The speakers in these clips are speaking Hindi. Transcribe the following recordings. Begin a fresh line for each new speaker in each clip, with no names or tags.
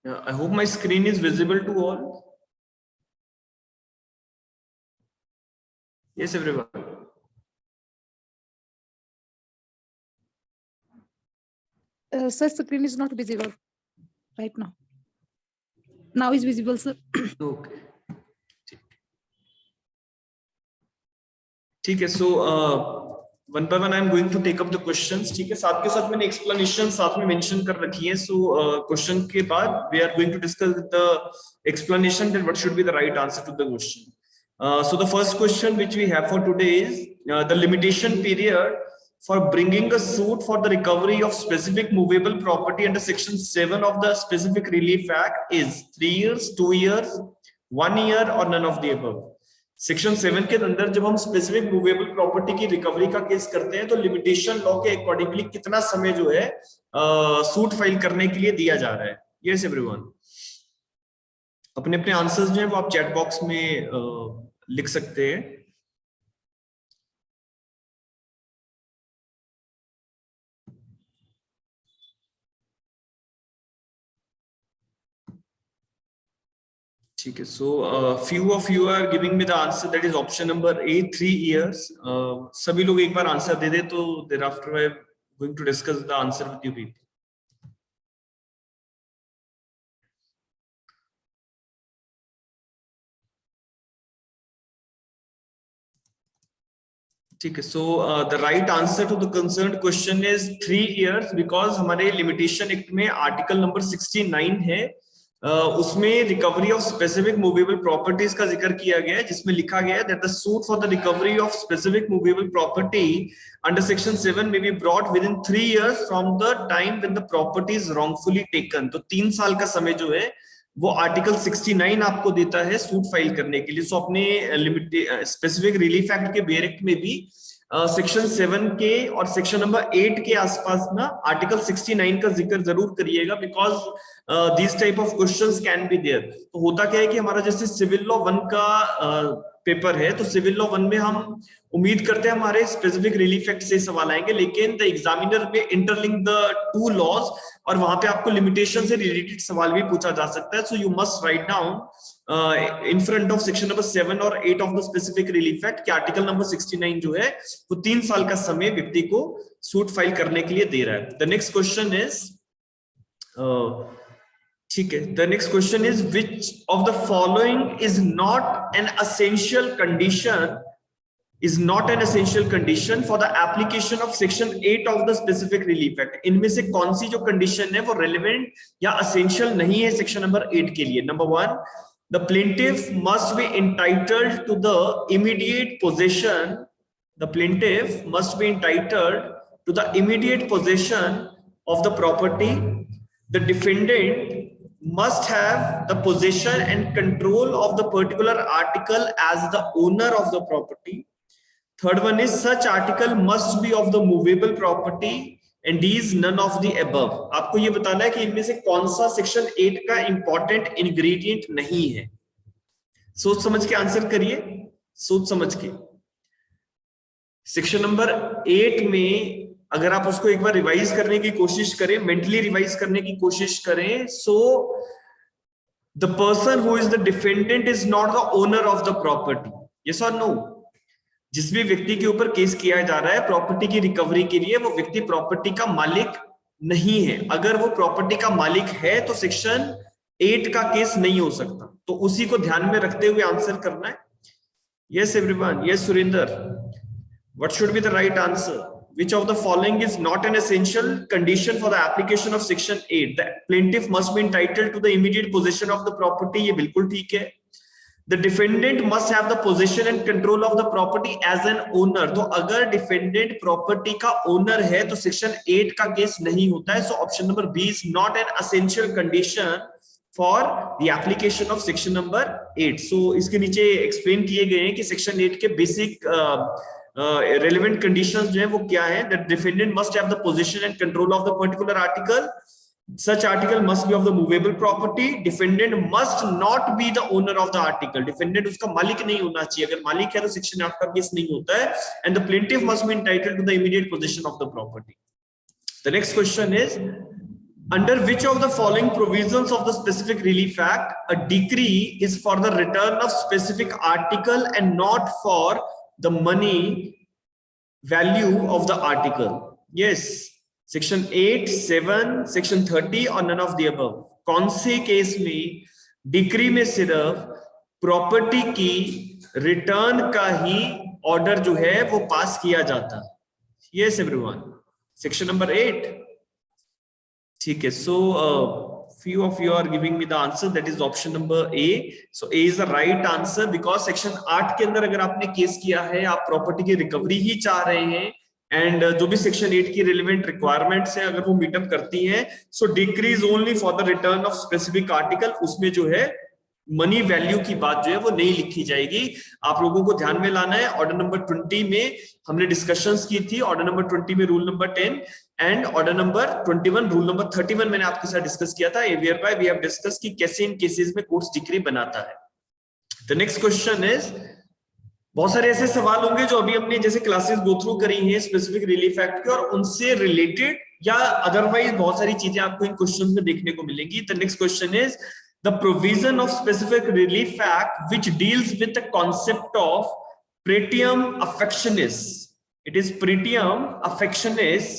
I hope my screen is visible to all. Yes, everyone.
Sir, screen is not visible right now. Now is visible, sir.
Okay. ठीक है. So one by one I am going to take up the questions. ठीक है. साथ के साथ मैंने explanation साथ में mention कर रखी है. So question के बाद we are going to discuss the explanation that what should be the right answer to the question. So the first question which we have for today is the limitation period for bringing a suit for the recovery of specific movable property under section 7 of the Specific Relief Act is 3 years, 2 years, 1 year or none of the above. Section 7 के अंदर जब हम स्पेसिफिक मूवेबल प्रॉपर्टी की रिकवरी का केस करते हैं तो लिमिटेशन लॉ के अकॉर्डिंगली कितना समय जो है सूट फाइल करने के लिए दिया जा रहा है. यस एवरीवन, अपने अपने आंसर्स जो है वो आप चैट बॉक्स में लिख सकते हैं. ठीक है. सो few of you are giving me the answer that is option number A, 3 years. सभी लोग एक बार आंसर दे दे तो thereafter I am going to discuss the answer with you people. ठीक है. So the right answer to the concerned question is 3 years because हमारे लिमिटेशन एक्ट में आर्टिकल नंबर 69 है. उसमें recovery of specific movable properties का जिक्र किया गया है, जिसमें लिखा गया है that the suit for the recovery of specific movable property under section 7 में be brought within 3 years from the time when the property is wrongfully taken. तो 3 साल का समय जो है वो आर्टिकल 69 आपको देता है सूट फाइल करने के लिए. सो अपने स्पेसिफिक रिलीफ एक्ट के बेयर एक्ट में भी सेक्शन 7 के और सेक्शन नंबर 8 के आसपास ना आर्टिकल 69 का जिक्र जरूर करिएगा because this type of questions can be there. तो होता क्या है कि हमारा जैसे सिविल लॉ 1 का पेपर है तो सिविल लॉ 1 में हम उम्मीद करते हैं हमारे स्पेसिफिक रिलीफ एक्ट से सवाल आएंगे, लेकिन द एग्जामिनर में इंटरलिंक द टू लॉज और वहां पे आपको लिमिटेशन से रिलेटेड सवाल भी पूछा जा सकता है. सो you must write down in front of section number 7 और 8 of the specific relief act कि आर्टिकल नंबर 69 जो है वो 3 साल का समय व्यक्ति को सूट फाइल करने के लिए दे रहा है. द नेक्स्ट क्वेश्चन इज ठीक है. The next question is which of the following is not an essential condition for the application of section 8 of the specific relief act. इनमें से कौन सी जो कंडीशन है वो रेलेवेंट या असेंशियल नहीं है सेक्शन नंबर 8 के लिए. Number 1, the plaintiff must be entitled to the immediate possession. The plaintiff must be entitled to the immediate possession of the property. The defendant must have the possession and control of the particular article as the owner of the property. Third one is such article must be of the movable property and is none of the above. आपको ये बताना है कि इनमें से कौन सा सेक्शन 8 का इंपॉर्टेंट इंग्रेडिएंट नहीं है. सोच समझ के आंसर करिए, सोच समझ के. सेक्शन नंबर 8 में अगर आप उसको एक बार रिवाइज करने की कोशिश करें, मेंटली रिवाइज करने की कोशिश करें, so the person who is the defendant is not the owner of the property. Yes और नो? जिस भी व्यक्ति के ऊपर केस किया जा रहा है प्रॉपर्टी की रिकवरी के लिए, वो व्यक्ति प्रॉपर्टी का मालिक नहीं है. अगर वो प्रॉपर्टी का मालिक है तो सेक्शन 8 का केस नहीं हो सकता. तो उसी को ध्यान में रखते हुए आंसर करना है. Yes everyone. Yes Surendra, what should be the right answer? Which of the following is not an essential condition for the application of section 8? The plaintiff must be entitled to the immediate possession of the property. ये बिल्कुल ठीक है. The defendant must have the possession and control of the property as an owner. तो अगर defendant property का owner है तो section 8 का केस नहीं होता है. So option number B is not an essential condition for the application of section number 8. So इसके नीचे explain किए गए हैं कि section 8 के basic relevant conditions जो है वो क्या है. That defendant must have the possession and control of the particular article. Such article must be of the movable property. Defendant must not be the owner of the article. Defendant उसका मालिक नहीं होना चाहिए. अगर मालिक है तो section 8 का केस नहीं होता है. And the plaintiff must be entitled to the immediate possession of the property. The next question is Under which of the following provisions of the specific relief act a decree is for the return of specific article and not for the money value of the article? Yes, section 8, 7, section 30 और none of the above. कौन से केस में डिक्री में सिर्फ प्रॉपर्टी की रिटर्न का ही ऑर्डर जो है वो पास किया जाता है? Yes everyone, section number 8. ठीक है, so few of you are giving me the answer, that is option number A. So A is the right answer because section 8 के अंदर अगर आपने केस किया है, आप प्रॉपर्टी की रिकवरी ही चाह रहे हैं एंड जो भी सेक्शन 8 की रिलेवेंट रिक्वायरमेंट्स है अगर वो मीटअप करती हैं, so decrees only for the return of specific article, उसमें जो है मनी वैल्यू की बात जो है वो नहीं लिखी जाएगी. आप लोगों को ध्यान में लाना है. ऑर्डर नंबर 20 में हमने डिस्कशंस की थी, ऑर्डर नंबर 20 में rule number 10 and order number 21 rule number 31 मैंने आपके साथ डिस्कस किया था. वेयरबाय वी हैव डिस्कस कि कैसे इन केसेस में कोर्ट्स डिक्री बनाता है. द नेक्स्ट क्वेश्चन इज, बहुत सारे ऐसे सवाल होंगे जो अभी हमने जैसे क्लासेस गो थ्रू करी हैं स्पेसिफिक रिलीफ एक्ट के और उनसे रिलेटेड या अदरवाइज बहुत सारी चीजें आपको इन क्वेश्चंस में देखने को मिलेंगी. The next question is the provision of specific relief act which deals with the concept of pretium affectionis. It is pretium affectionis.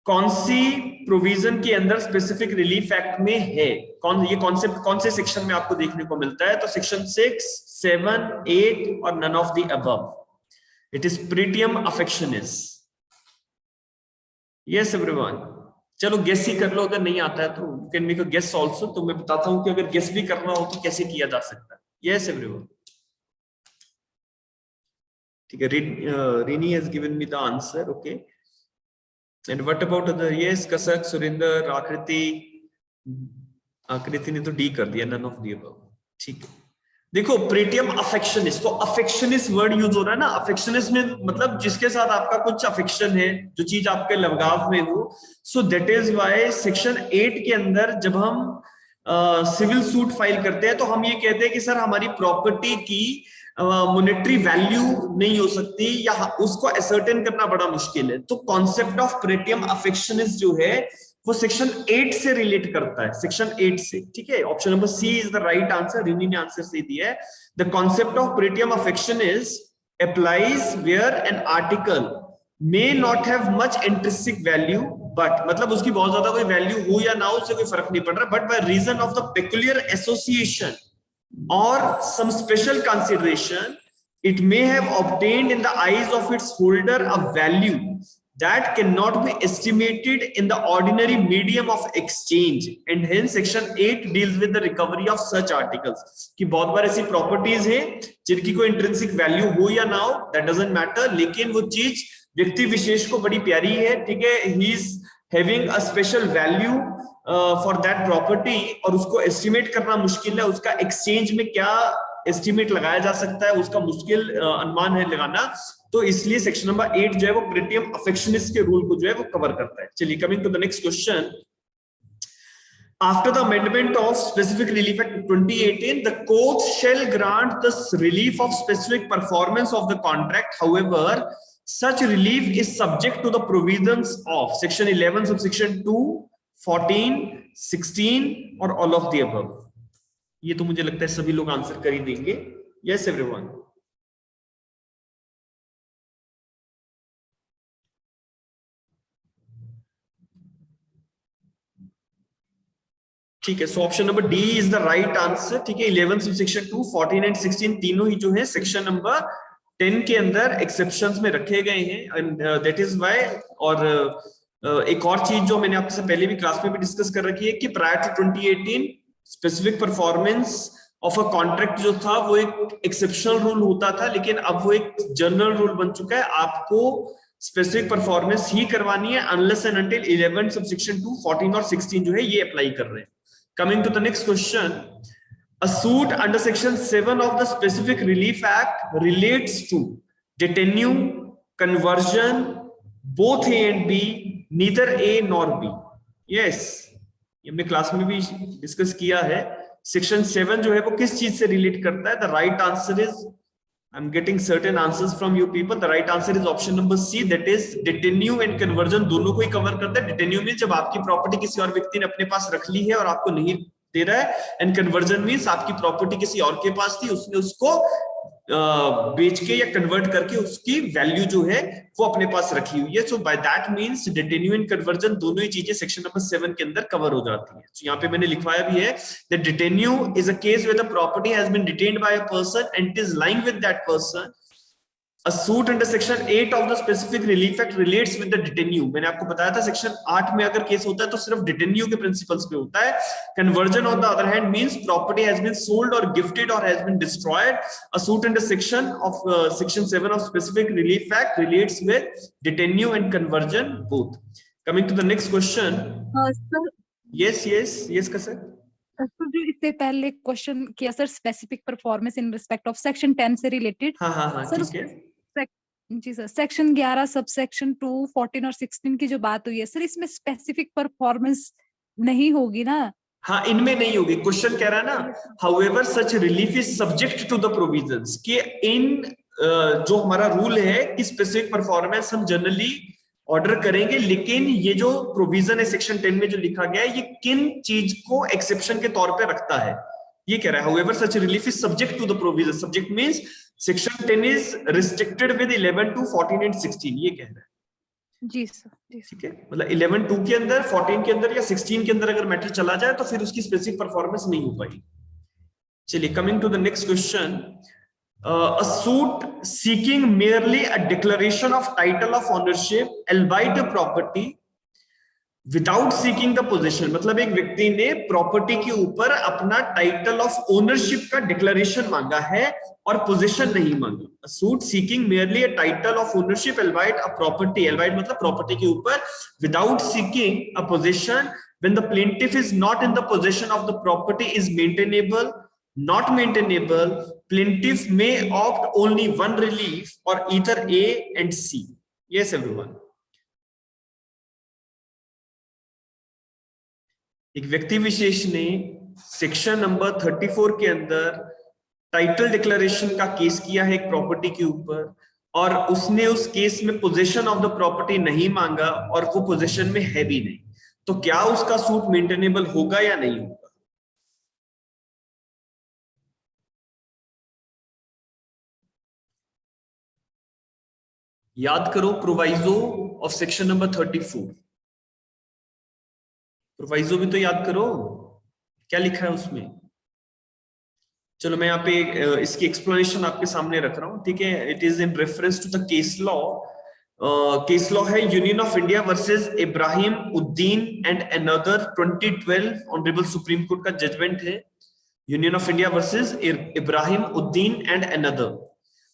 कौन सी प्रोविजन के अंदर स्पेसिफिक रिलीफ एक्ट में है? कौन ये कॉन्सेप्ट कौन से सेक्शन में आपको देखने को मिलता है? तो सेक्शन 6, 7, 8 और none of the above. It is pretium affectionis. Yes everyone, चलो गेस ही कर लो, अगर नहीं आता है तो can make a guess also. तो मैं बताता हूं कि अगर गेस भी करना हो तो कैसे किया जा सकता है. यस एवरीवन, ठीक है. Rini has given me the answer. Okay, and what about other? Yes, Kasak, Surendra, आकृति. आकृति ने तो डी कर दिया, नन ऑफ द अबव. ठीक है, देखो प्रीटियम अफेक्शनिस, तो अफेक्शनिस वर्ड यूज हो रहा है ना. अफेक्शनिस में मतलब जिसके साथ आपका कुछ अफेक्शन है, जो चीज आपके लगाव में हो. सो दैट इज व्हाई सेक्शन 8 के अंदर जब हम सिविल सूट फाइल करते हैं तो हम ये कहते हैं कि सर हमारी प्रॉपर्टी की मॉनेटरी वैल्यू नहीं हो सकती या उसको असर्टेन करना बड़ा मुश्किल है. तो कॉन्सेप्ट ऑफ प्रीटियम अफेक्शनिस जो है वो सेक्शन 8 से रिलेट करता है, सेक्शन 8 से. ठीक है, option number C is the right answer. Rini ने आंसर सही दिया है. The concept of pretium affectionis applies where an article may not have much intrinsic value, but मतलब उसकी बहुत ज्यादा कोई वैल्यू हो या ना हो उससे कोई फर्क नहीं पड़ रहा, but by reason of the peculiar association or some special consideration it may have obtained in the eyes of its holder a value that cannot be estimated in the ordinary medium of exchange, and hence section 8 deals with the recovery of such articles. कि बहुत बार ऐसी प्रॉपर्टीज हैं जिनकी कोई इंट्रिंसिक वैल्यू हो या ना हो, that doesn't matter, लेकिन वो चीज व्यक्ति विशेष को बड़ी प्यारी है. ठीक है, he is having a special value for that property और उसको एस्टिमेट करना मुश्किल है. उसका एक्सचेंज में क्या एस्टिमेट लगाया जा सकता है उसका मुश्किल अनुमान है लगाना. तो इसलिए सेक्शन नंबर 8 जो है वो प्रीटियम अफेक्शनिस के रूल को जो है वो कवर करता है. चलिए, coming to the next question. After the amendment of Specific Relief Act 2018, the court shall grant the relief of specific performance of the contract. However, such relief is subject to the provisions of section 11 subsection 2, 14, 16 और all of the above. ये तो मुझे लगता है सभी लोग आंसर कर ही देंगे. Yes everyone. ठीक है, so option number D is the right answer. ठीक है, 11 सबसेक्शन 2, 14 एंड 16 तीनों ही जो है सेक्शन नंबर 10 के अंदर एक्सेप्शंस में रखे गए हैं, एंड दैट इज व्हाई. और एक और चीज जो मैंने आपसे पहले भी क्लास में भी डिस्कस कर रखी है कि prior to 2018 specific performance of a contract जो था वो एक एक्सेप्शनल रूल होता था, लेकिन अब वो एक जनरल रूल बन चुका है. आपको स्पेसिफिक परफॉर्मेंस ही करवानी है अनलेस एंड अनटिल 11 सबसेक्शन 2, 14 और 16 जो है ये अप्लाई कर रहे हैं. Coming to the next question, a suit under section 7 of the Specific Relief Act relates to detenue, conversion, both A and B, neither A nor B. Yes, ये हमने क्लास में भी डिस्कस किया है. सेक्शन 7 जो है वो किस चीज से रिलेट करता है? The right answer is I'm getting certain answers from you people. The right answer is option number C, that is detenue and conversion दोनों को ही कवर करता है. Detenue means जब आपकी प्रॉपर्टी किसी और व्यक्ति ने अपने पास रख ली है और आपको नहीं दे रहा है, एंड कन्वर्जन मींस आपकी प्रॉपर्टी किसी और के पास थी, उसने उसको बेच के या कन्वर्ट करके उसकी वैल्यू जो है वो अपने पास रखी हुई है. So by that means detinue and conversion दोनों ही चीजें सेक्शन नंबर 7 के अंदर कवर हो जाती है. तो यहाँ पे मैंने लिखवाया भी है that detinue is a case where the property has been detained by a person and it is lying with that person. A suit under section 8 of the specific relief act relates with the detenue. मैंने आपको बताया था सेक्शन 8 में अगर केस होता है तो सिर्फ डिटेन्यू के प्रिंसिपल्स पे होता है. Conversion on the other hand means property has been sold or gifted or has been destroyed. A suit under section 7 of specific relief act relates with detenue and conversion both. Coming to the next question.
Sir
Yes का सर.
सर जो इससे पहले क्वेश्चन किया sir, specific performance in respect of section 10 से रिलेटेड.
हाँ
सर
ठीक है.
जी सर, सेक्शन 11 सब सेक्शन 2, 14 और 16 की जो बात हुई है सर, इसमें स्पेसिफिक परफॉर्मेंस नहीं होगी ना?
हाँ, इनमें नहीं होगी. क्वेश्चन कह रहा है ना, however such relief is subject to the provisions, कि इन जो हमारा रूल है कि स्पेसिफिक परफॉर्मेंस हम जनरली ऑर्डर करेंगे, लेकिन ये जो प्रोविजन है सेक्शन 10 में जो लिखा गया है, ये किन चीज को एक्सेप्शन के तौर पे रखता है, ये कह रहा है. However such relief is subject to the provision. Subject means section 10 is restricted with 11 to 14 and 16, ये कह रहा है.
जी सर.
ठीक है, मतलब 11(2) के अंदर, 14 के अंदर या 16 के अंदर अगर मैटर चला जाए तो फिर उसकी स्पेसिफिक परफॉर्मेंस नहीं हो पाएगी. चलिए, coming to the next question. A suit seeking merely a declaration of title of ownership albeit a property without seeking the possession. मतलब एक व्यक्ति ने प्रॉपर्टी के ऊपर अपना टाइटल ऑफ ओनरशिप का डिक्लेरेशन मांगा है और पोजीशन नहीं मांगा. A suit seeking merely a title of ownership albeit a property, albeit मतलब प्रॉपर्टी के ऊपर, without seeking a possession when the plaintiff is not in the possession of the property is maintainable, not maintainable. Plaintiff may opt only one relief or either A and C. Yes everyone. एक व्यक्ति विशेष ने सेक्शन नंबर 34 के अंदर टाइटल डिक्लेरेशन का केस किया है एक प्रॉपर्टी के ऊपर, और उसने उस केस में पोजीशन ऑफ द प्रॉपर्टी नहीं मांगा और वो पोजीशन में है भी नहीं. तो क्या उसका सूट मेंटेनेबल होगा या नहीं होगा? याद करो proviso of section number 34. Proviso भी तो याद करो, क्या लिखा है उसमें. चलो मैं यहाँ पे इसकी एक्सप्लेनेशन आपके सामने रख रहा हूं, ठीक है. It is in reference to the case law. Case law है union of India versus Ibrahim Uddin and another 2012 honourable supreme court का जजमेंट है. Union of India versus Ibrahim Uddin and another.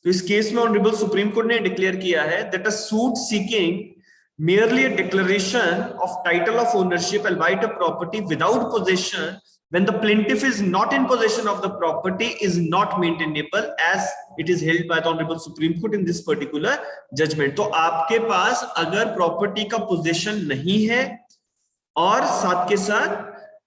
तो इस केस में ऑनरेबल सुप्रीम कोर्ट ने डिक्लेयर किया है that a suit seeking merely a declaration of title of ownership albeit a property without possession when the plaintiff is not in possession of the property is not maintainable as it is held by the honorable supreme court in this particular judgment. तो आपके पास अगर प्रॉपर्टी का पोजीशन नहीं है और साथ के साथ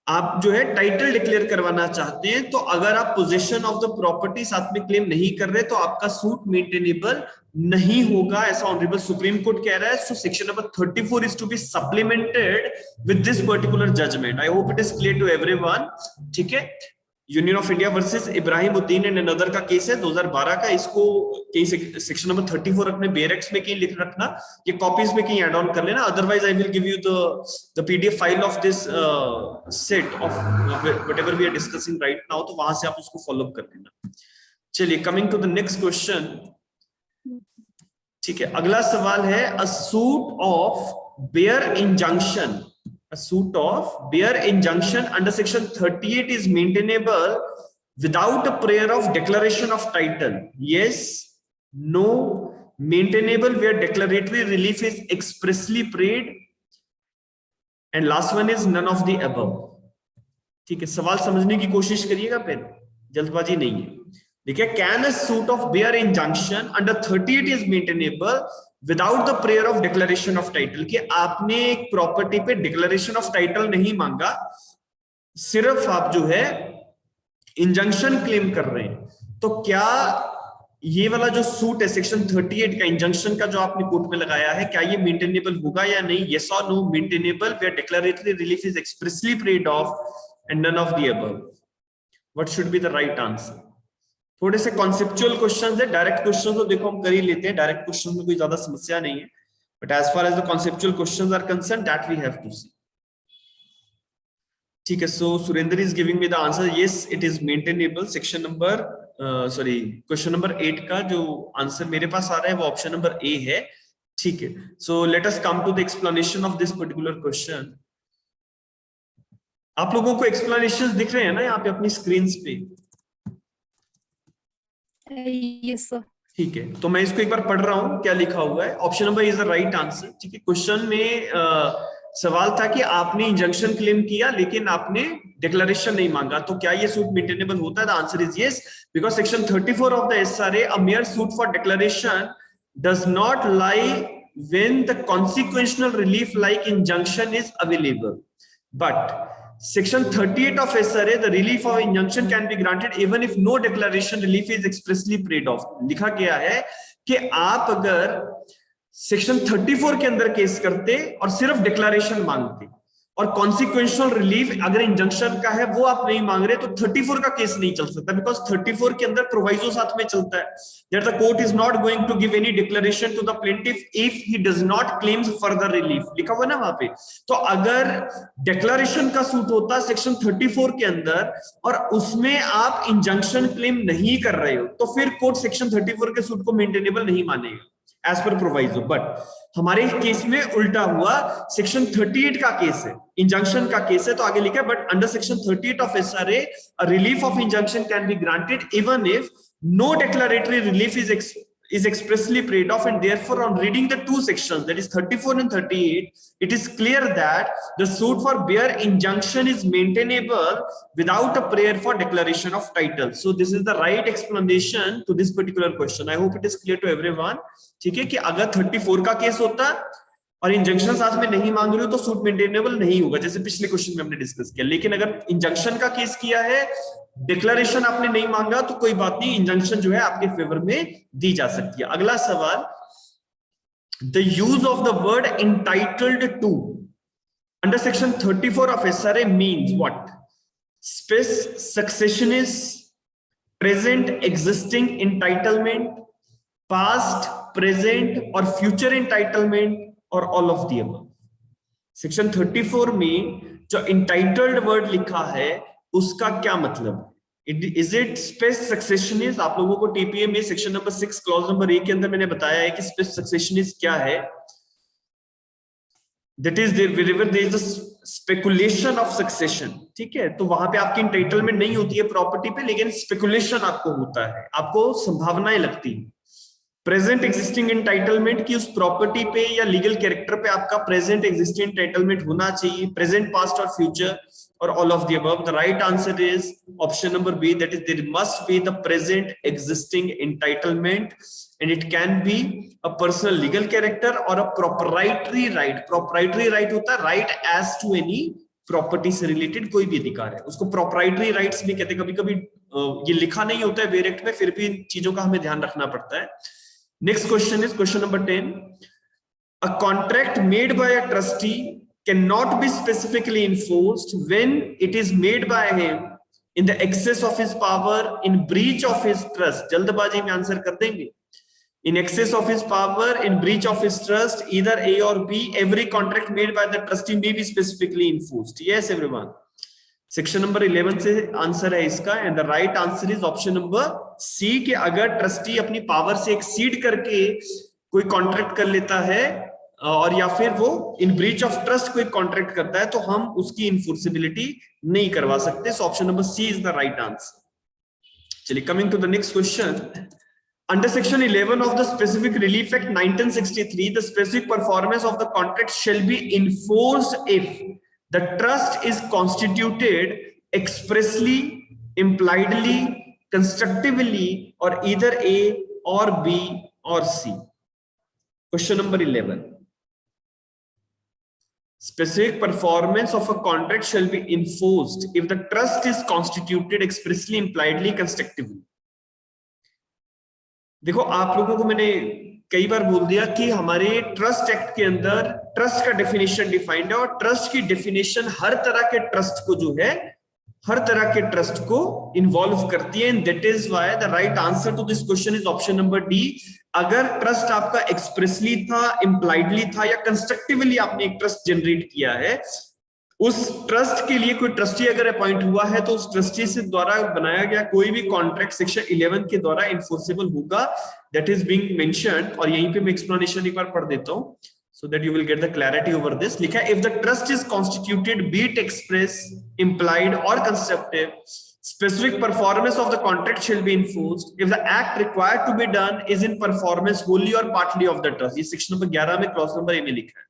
आप जो है टाइटल डिक्लेयर करवाना चाहते हैं, तो अगर आप पोजीशन ऑफ द प्रॉपर्टी साथ में क्लेम नहीं कर रहे तो आपका सूट मेंटेनेबल नहीं होगा, ऐसा ऑनरेबल सुप्रीम कोर्ट कह रहा है. So section number 34 is to be supplemented with this particular judgement. I hope it is clear to everyone. ठीक है, union of India versus Ibrahim Uddin and another का केस है 2012 का. इसको कहीं सेक्शन नंबर 34 अपने बेरेक्स में कहीं लिख रखना, ये कॉपीज में कहीं ऐड ऑन कर लेना. Otherwise I will give you the PDF file of this set of whatever we are discussing right now, तो वहां से आप उसको फॉलो अप कर लेना. चलिए, coming to the next question. ठीक है, अगला सवाल है a suit of bare injunction. A suit of bare injunction under section 38 is maintainable without a prayer of declaration of title. Yes, no, maintainable where declaratory relief is expressly prayed, and last one is none of the above. ठीक है, सवाल समझने की कोशिश करिएगा, पहले जल्दबाजी नहीं है. देखिए, can a suit of bare injunction under 38 is maintainable without the prayer of declaration of title. कि आपने एक प्रॉपर्टी पे डिक्लेरेशन ऑफ टाइटल नहीं मांगा, सिर्फ आप जो है इंजंक्शन क्लेम कर रहे हैं, तो क्या ये वाला जो सूट है सेक्शन 38 का इंजंक्शन का जो आपने कोर्ट में लगाया है, क्या ये मेंटेनेबल होगा या नहीं? यस और no? Maintainable where declaratory relief is expressly prayed of and none of the above. What should be the right answer? थोड़े से कॉन्सेप्चुअल क्वेश्चंस है, डायरेक्ट क्वेश्चन तो देखो हम कर ही लेते हैं, डायरेक्ट क्वेश्चन में कोई ज्यादा समस्या नहीं है, but as far as the conceptual questions are concern that we have to see. ठीक है, so Surendra is giving me the answer, yes it is maintainable. Section number sorry question number 8 का जो आंसर मेरे पास आ रहा है वो ऑप्शन नंबर ए है। ठीक है, so let us come to the explanation of this particular question. आप लोगों को एक्सप्लेनेशंस दिख रहे हैं ना यहाँ पे अपनी स्क्रीन पे?
Yes sir.
ठीक है, तो मैं इसको एक बार पढ़ रहा हूं क्या लिखा हुआ है। Option number is the right answer. ठीक है, क्वेश्चन में सवाल था कि आपने इंजंक्शन क्लेम किया लेकिन आपने डिक्लेरेशन नहीं मांगा, तो क्या ये सूट मेंटेनेबल होता है? The answer is yes, because section 34 of the SRA, a mayor suit for declaration does not lie when the consequential relief like injunction is available, but section 38 of SRA, the relief of injunction can be granted even if no declaration relief is expressly prayed off। लिखा गया है कि आप अगर सेक्शन 34 के अंदर केस करते और सिर्फ डिक्लेरेशन मांगते और कॉन्सिक्वेंशियल रिलीफ अगर इंजंक्शन का है वो आप नहीं मांग रहे, तो 34 का केस नहीं चल सकता, बिकॉज 34 के अंदर प्रोवाइजो साथ में चलता है that the court is not going to give any declaration to the plaintiff if he does not claims further relief, लिखा हुआ ना वहां पे। तो अगर डिक्लेरेशन का सूट होता सेक्शन 34 के अंदर और उसमें आप इंजंक्शन क्लेम नहीं कर रहे हो, तो फिर कोर्ट सेक्शन 34 के सूट को मेंटेनेबल नहीं मानेगा एज पर प्रोवाइजो। बट हमारे केस में उल्टा हुआ, सेक्शन 38 का केस है, इंजंक्शन का केस है, तो आगे लिखा है but under section 38 of SRA a relief of injunction can be granted even if no declaratory relief is expressly prayed off, and therefore on reading the two sections, that is 34 and 38, it is clear that the suit for bare injunction is maintainable without a prayer for declaration of title. So this is the right explanation to this particular question. I hope it is clear to everyone. ठीक है, कि अगर 34 का केस होता और इंजंक्शन साथ में नहीं मांग रहे हो तो सूट मेंटेनेबल नहीं होगा, जैसे पिछले क्वेश्चन में हमने डिस्कस किया। लेकिन अगर इंजंक्शन का केस किया है, डिक्लेरेशन आपने नहीं मांगा, तो कोई बात नहीं, इंजंक्शन जो है आपके फेवर में दी जा सकती है। अगला सवाल, the use of the word entitled to under section 34 of SRA means what? Spes successionis, present existing entitlement, past, present और फ्यूचर इंटाइटलमेंट और all of the above. Section 34 में जो इंटाइटल्ड वर्ड लिखा है उसका क्या मतलब? Is it spes successionis? आप लोगों को टीपीए में सेक्शन नंबर 6 क्लॉज नंबर 1 के अंदर मैंने बताया है कि स्पेस सक्सेशनिस्ट क्या है। That is wherever there is a speculation of succession, ठीक है, तो वहां पे आपकी इंटाइटलमेंट नहीं होती है प्रॉपर्टी पे, लेकिन स्पेकुलेशन आपको होता है, आपको संभावनाएं लगती है। प्रेजेंट एग्जिस्टिंग एंटाइटलमेंट की उस प्रॉपर्टी पे या लीगल कैरेक्टर पे आपका प्रेजेंट एग्जिस्टिंग एंटाइटलमेंट होना चाहिए, प्रेजेंट, पास्ट और फ्यूचर और all of the above. The right answer is option number B, that is there must be the present existing entitlement and it can be a personal legal character और a proprietary right. Proprietary right होता है right as to any property से रिलेटेड कोई भी अधिकार है, उसको प्रोप्राइटरी राइट्स भी कहते हैं। कभी कभी ये लिखा नहीं होता है डायरेक्ट में, फिर भी इन चीजों का हमें ध्यान रखना पड़ता है। Next question is question number 10. A contract made by a trustee cannot be specifically enforced when it is made by him in the excess of his power, in breach of his trust. जल्दबाजी में आंसर कर देंगे। In excess of his power, in breach of his trust, either A or B, every contract made by the trustee may be specifically enforced. Yes, everyone. Section number 11 से आंसर है इसका, and the right answer is option number C, कि अगर ट्रस्टी अपनी पावर से एक्सीड करके कोई कॉन्ट्रैक्ट कर लेता है और या फिर वो इन ब्रीच ऑफ ट्रस्ट कोई कॉन्ट्रैक्ट करता है तो हम उसकी इन्फोर्सिबिलिटी नहीं करवा सकते। So option number C is the right answer. चलिए, coming to the next question. Under section 11 of the Specific Relief Act 1963, the specific performance of the contract shall be enforced if the trust is constituted expressly, impliedly, constructively, or either A or B or C. Question number 11. Specific performance of a contract shall be enforced if the trust is constituted expressly, impliedly, constructively. देखो आप लोगों को मैंने कई बार बोल दिया कि हमारे ट्रस्ट एक्ट के अंदर ट्रस्ट का डेफिनेशन डिफाइंड है, और ट्रस्ट की डेफिनेशन हर तरह के ट्रस्ट को जो है, हर तरह के ट्रस्ट को इन्वॉल्व करती है, and that is why the right answer to this question is option number D. अगर ट्रस्ट आपका एक्सप्रेसली था, इम्प्लाइडली था, या कंस्ट्रक्टिवली आपने एक ट्रस्ट जनरेट किया है, उस ट्रस्ट के लिए कोई ट्रस्टी अगर अपॉइंट हुआ है, तो उस ट्रस्टी से द्वारा बनाया गया कोई भी कॉन्ट्रैक्ट सेक्शन 11 के द्वारा इन्फोर्सेबल होगा, दैट इज बीइंग मेंशन्ड। और यहीं पे मैं एक्सप्लेनेशन एक बार पढ़ देता हूं so that you will get the clarity over this. लिखा है, if the trust is constituted, be it express, implied or constructive, specific performance of the contract shall be enforced if the act required to be done is in performance wholly or partly of the trust. ये सेक्शन नंबर 11 में क्लॉज नंबर ए में लिखा है।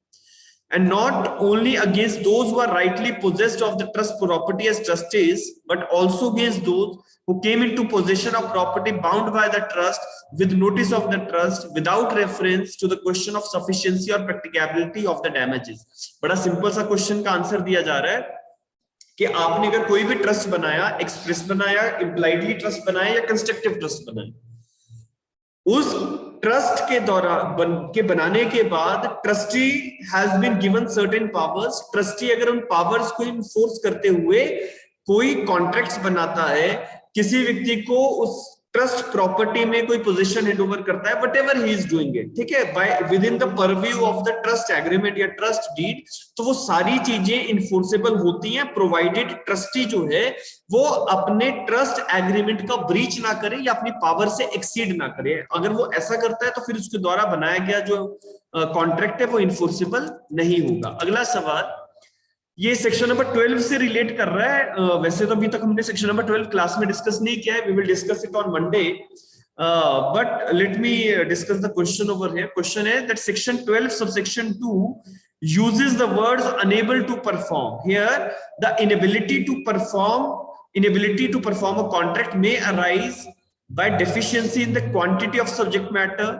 And not only against those who are rightly possessed of the trust property as trustees, but also against those who came into possession of property bound by the trust with notice of the trust without reference to the question of sufficiency or practicability of the damages. बड़ा सिंपल सा क्वेश्चन का आंसर दिया जा रहा है कि आपने अगर कोई भी ट्रस्ट बनाया, एक्सप्रेस बनाया, इम्प्लाइडली ट्रस्ट बनाया या कंस्ट्रक्टिव ट्रस्ट बनाया, उस ट्रस्ट के दौरान बनाने के बाद trustee has been given certain powers. Trustee अगर उन पावर्स को इन्फोर्स करते हुए कोई कॉन्ट्रैक्ट्स बनाता है, किसी व्यक्ति को उस ट्रस्ट प्रॉपर्टी में कोई पोजीशन हैंड ओवर करता है, whatever he is doing it, ठीक है, by within the purview of the trust agreement या ट्रस्ट डीड, तो वो सारी चीजें इन्फोर्सेबल होती हैं, प्रोवाइडेड ट्रस्टी जो है वो अपने ट्रस्ट एग्रीमेंट का ब्रीच ना करे या अपनी पावर से एक्सीड ना करे। अगर वो ऐसा करता है तो फिर उसके द्वारा बनाया गया जो कॉन्ट्रैक्ट है वो इन्फोर्सेबल नहीं होगा। अगला सवाल, ये सेक्शन नंबर 12 से रिलेट कर रहा है। वैसे तो अभी तक हमने सेक्शन नंबर 12 क्लास में डिस्कस नहीं किया है, we will discuss it on Monday, but let me discuss the question over here. Question है that section 12 subsection 2 uses the words unable to perform. Here the inability to perform a contract may arise by deficiency in the quantity of subject matter,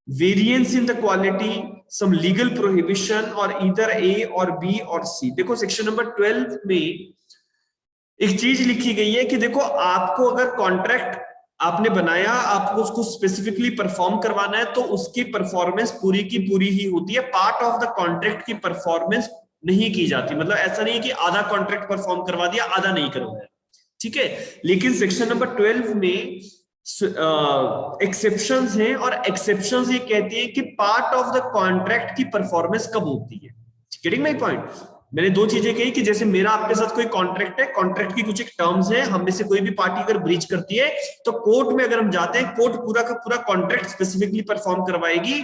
variance in the quality, some legal prohibition, or either A or B or C. देखो सेक्शन नंबर 12 में एक चीज लिखी गई है कि देखो आपको अगर कॉन्ट्रैक्ट आपने बनाया, आपको उसको स्पेसिफिकली परफॉर्म करवाना है, तो उसकी परफॉर्मेंस पूरी की पूरी ही होती है, पार्ट ऑफ द कॉन्ट्रैक्ट की परफॉर्मेंस नहीं की जाती। मतलब ऐसा नहीं है कि आधा कॉन्ट्रैक्ट परफॉर्म करवा दिया, आधा नहीं करवाया, ठीक है। लेकिन सेक्शन नंबर 12 में एक्सेप्शंस हैं, और एक्सेप्शंस ये कहती है कि पार्ट ऑफ द कॉन्ट्रैक्ट की परफॉर्मेंस कब होती है। Getting my point? मैंने दो चीजें कही कि जैसे मेरा आपके साथ कोई कॉन्ट्रैक्ट है, कॉन्ट्रैक्ट की कुछ एक टर्म्स है, हम में से कोई भी पार्टी अगर ब्रीच करती है तो कोर्ट में अगर हम जाते हैं, कोर्ट पूरा का पूरा कॉन्ट्रैक्ट स्पेसिफिकली परफॉर्म करवाएगी।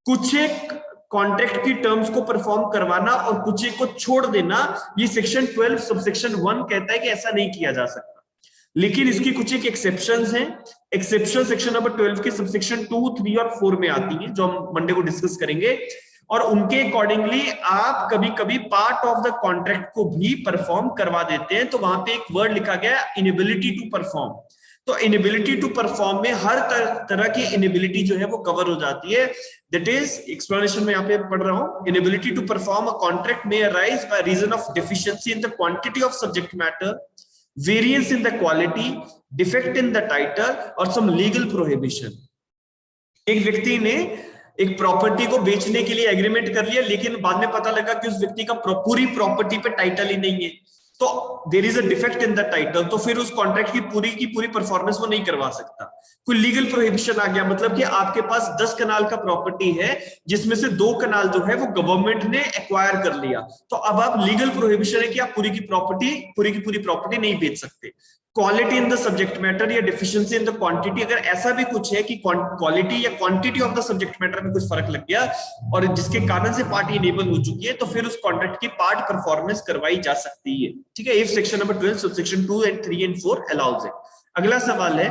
कुछ एक कॉन्ट्रैक्ट की टर्म्स को परफॉर्म करवाना और कुछ एक को छोड़ देना, ये सेक्शन 12 सबसेक्शन 1 कहता है कि ऐसा नहीं किया जा सकता। लेकिन इसकी कुछ एक एक्सेप्शंस हैं। एक्सेप्शन सेक्शन नंबर 12 के सबसेक्शन 2, 3 और 4 में आती हैं, जो हम मंडे को डिस्कस करेंगे, और उनके अकॉर्डिंगली आप कभी कभी पार्ट ऑफ द कॉन्ट्रैक्ट को भी परफॉर्म करवा देते हैं। तो वहां पे एक वर्ड लिखा गया इनेबिलिटी टू परफॉर्म। तो इनेबिलिटी टू परफॉर्म में हर तरह की इनेबिलिटी जो है वो कवर हो जाती है। दैट इज एक्सप्लेनेशन में यहाँ पे पढ़ रहा हूं, inability to perform a contract may arise by reason of deficiency in the quantity of subject matter, variance in the quality, defect in the title और सम लीगल प्रोहिबिशन। एक व्यक्ति ने एक प्रॉपर्टी को बेचने के लिए एग्रीमेंट कर लिया, लेकिन बाद में पता लगा कि उस व्यक्ति का पूरी प्रॉपर्टी पे टाइटल ही नहीं है, तो there is a defect in the title, तो फिर उस कॉन्ट्रैक्ट की पूरी परफॉर्मेंस वो नहीं करवा सकता। कोई लीगल प्रोहिबिशन आ गया, मतलब कि आपके पास 10 कनाल का प्रॉपर्टी है, जिसमें से 2 कनाल जो है वो गवर्नमेंट ने एक्वायर कर लिया, तो अब आप लीगल प्रोहिबिशन है कि आप पूरी की पूरी प्रॉपर्टी नहीं बेच सकते। Quality in the subject matter या डिफिशिएंसी इन द क्वांटिटी, अगर ऐसा भी कुछ है कि क्वालिटी या quantity of the subject matter में कुछ फर्क लग गया और जिसके कारण से पार्टी इनेबल हो चुकी है, तो फिर उस कॉन्ट्रैक्ट की पार्ट परफॉर्मेंस करवाई जा सकती है, ठीक है। If section number 12 subsection 2 and 3 and 4 allows इट। अगला सवाल है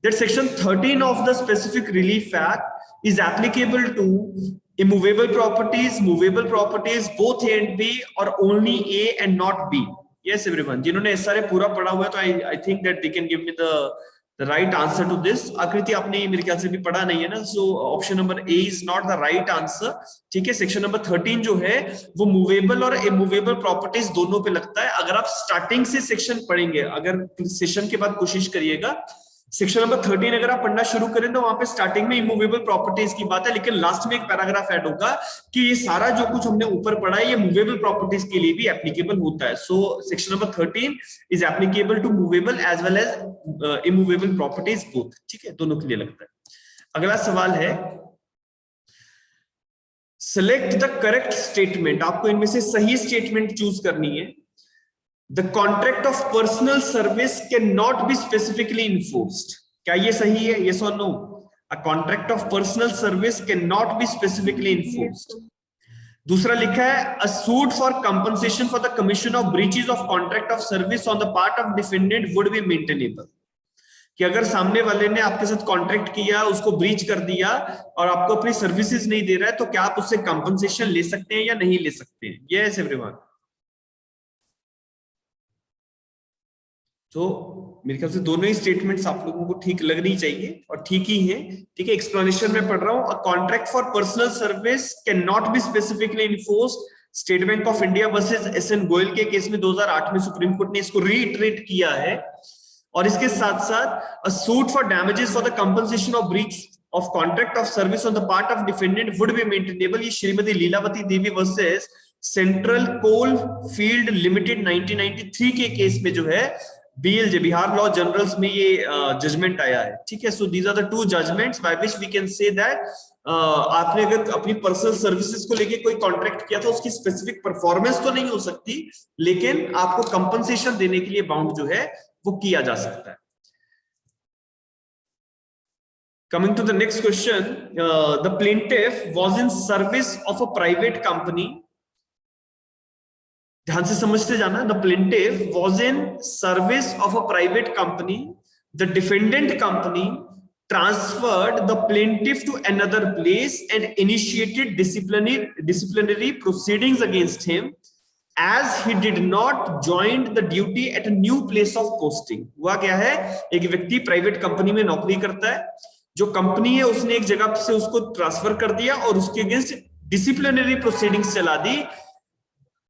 that section 13 of the specific relief act is applicable to immovable properties both A and B or only A and not B. Yes everyone, जिन्होंने सारे पूरा पढ़ा हुआ है, तो I think that they can give me the right answer to this. आकृति आपने मेरे ख्याल से भी पढ़ा नहीं है ना, so option number A is not the right answer, ठीक है। सेक्शन नंबर 13 जो है वो मूवेबल और इमूवेबल प्रॉपर्टीज दोनों पे लगता है। अगर आप स्टार्टिंग से सेक्शन पढ़ेंगे, अगर सेशन के बाद कोशिश करिएगा सेक्शन नंबर 13 अगर आप पढ़ना शुरू करें तो वहां पे स्टार्टिंग में इमूवेबल प्रॉपर्टीज की बात है, लेकिन लास्ट में एक पैराग्राफ ऐड होगा कि ये सारा जो कुछ हमने ऊपर पढ़ा है ये मूवेबल प्रॉपर्टीज के लिए भी एप्लीकेबल होता है। So section number 13 is applicable to movable as well as immovable properties both. ठीक है, दोनों के लिए लगता है। अगला सवाल है, सिलेक्ट द करेक्ट स्टेटमेंट। आपको इनमें से सही स्टेटमेंट चूज करनी है। The contract of personal service cannot be specifically enforced. क्या ये सही है? Yes or no? A contract of personal service cannot be specifically enforced. दूसरा लिखा है, a suit for compensation for the commission of breaches of contract of service on the part of defendant would be maintainable. कि अगर सामने वाले ने आपके साथ कॉन्ट्रैक्ट किया, उसको ब्रीच कर दिया और आपको अपनी सर्विसेज नहीं दे रहा है, तो क्या आप उससे कंपनसेशन ले सकते हैं या नहीं ले सकते हैं? Yes everyone. तो मेरे ख्याल से दोनों ही स्टेटमेंट्स आप लोगों को ठीक लगनी चाहिए और ठीक ही है। ठीक है, एक्सप्लेनेशन में पढ़ रहा हूं। A contract for personal service can not be specifically enforced. State Bank of India versus SN Goyal के केस में 2008 में सुप्रीम कोर्ट ने इसको रीइटरेट किया है। और इसके साथ साथ a suit for damages for the compensation of breach of contract of service on the part of defendant would be maintainable. ये Shrimati Lilavati Devi versus Central Coal Field Limited 1993 के केस में जो है बीएलजे बिहार लॉ जर्नल्स में ये जजमेंट आया है। ठीक है, so these are the two judgements by which we can say that आपने अगर अपनी पर्सनल सर्विसेज को लेके कोई कॉन्ट्रैक्ट किया था, उसकी स्पेसिफिक परफॉर्मेंस तो नहीं हो सकती, लेकिन आपको कंपनसेशन देने के लिए बाउंड जो है वो किया जा सकता है। Coming to the next question, the plaintiff was in service of a private company. ध्यान से समझते जाना। The plaintiff was in service of a private company. The defendant company transferred the plaintiff to another place and initiated disciplinary proceedings against him as he did not join the duty at a new place of posting. हुआ क्या है, एक व्यक्ति प्राइवेट कंपनी में नौकरी करता है, जो कंपनी है उसने एक जगह से उसको ट्रांसफर कर दिया और उसके अगेंस्ट डिसिप्लिनरी प्रोसीडिंग्स चला दी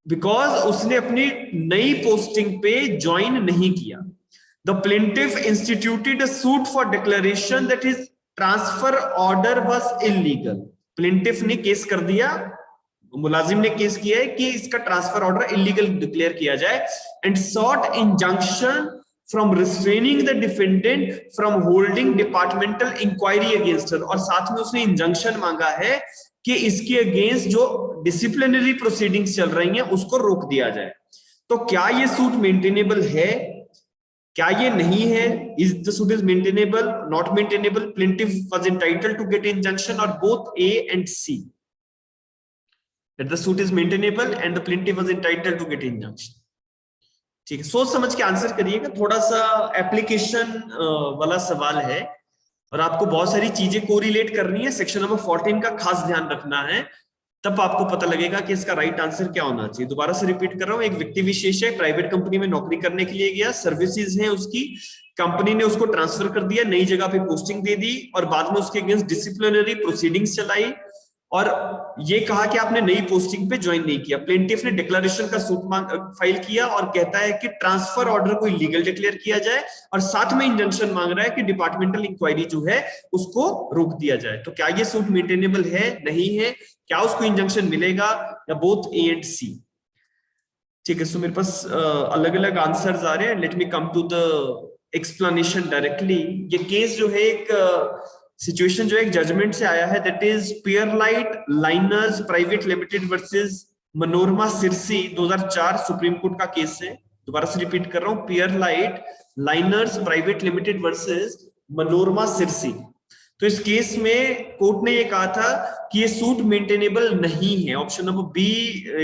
बिकॉज उसने अपनी नई पोस्टिंग पे ज्वाइन नहीं किया। The plaintiff instituted a suit for declaration that his transfer order was illegal. Plaintiff ने केस कर दिया, मुलाजिम ने केस किया है कि इसका ट्रांसफर ऑर्डर इलीगल डिक्लेयर किया जाए and sought injunction from restraining the defendant from holding departmental inquiry against her. और साथ में उसने इंजंक्शन मांगा है कि इसके अगेंस्ट जो डिसिप्लिनरी प्रोसीडिंग्स चल रही हैं उसको रोक दिया जाए। तो क्या ये सूट मेंटेनेबल है, क्या ये नहीं है? Is the suit is maintainable, not maintainable? Plaintiff was entitled to get injunction और both A and C, that the suit is maintainable and the plaintiff was entitled to get injunction. ठीक है, सोच समझ के आंसर करिएगा। थोड़ा सा एप्लीकेशन वाला सवाल है और आपको बहुत सारी चीजें कोरिलेट करनी है। सेक्शन नंबर 14 का खास ध्यान रखना है, तब आपको पता लगेगा कि इसका राइट आंसर क्या होना चाहिए। दोबारा से रिपीट कर रहा हूं, एक व्यक्ति विशेष है, प्राइवेट कंपनी में नौकरी करने के लिए गया, सर्विसेज है उसकी, कंपनी ने उसको ट्रांसफर कर दिया, नई जगह पे पोस्टिंग दे दी और बाद में उसके अगेंस्ट डिसिप्लिनरी प्रोसीडिंग्स चलाई और ये कहा कि आपने नई पोस्टिंग पे ज्वाइन नहीं किया। प्लेंटिफ ने डिक्लेरेशन का सूट फाइल किया और कहता है कि ट्रांसफर ऑर्डर को इलीगल डिक्लेयर किया जाए और साथ में इंजंक्शन मांग रहा है कि डिपार्टमेंटल इंक्वायरी जो है उसको रोक दिया जाए। तो क्या ये सूट मेंटेनेबल है, नहीं है? क्या उसको इंजंक्शन मिलेगा या बोथ ए एंड सी? ठीक है, सो मेरे पास अलग अलग आंसर्स आ रहे हैं। Let me come to the explanation directly. ये केस जो है एक सिचुएशन जो एक जजमेंट से आया है, that is पियरलाइट Liners private limited versus Manorama Sirsi, 2004 supreme court का केस है। दोबारा से रिपीट कर रहा हूं, पियरलाइट Liners private limited versus Manorama Sirsi. तो इस केस में कोर्ट ने ये कहा था कि ये सूट मेंटेनेबल नहीं है। Option number B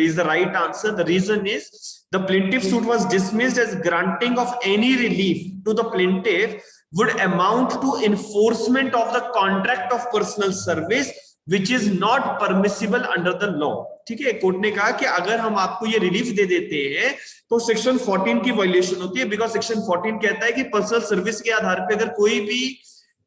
is the right answer. The reason is the plaintiff suit was dismissed as granting of any relief to the plaintiff would amount to enforcement of the contract of personal service which is not permissible under the law। ठीक है, कोर्ट ने कहा कि अगर हम आपको ये रिलीफ दे देते हैं तो सेक्शन 14 की वायलेशन होती है, बिकॉज सेक्शन 14 कहता है कि पर्सनल सर्विस के आधार पे अगर कोई भी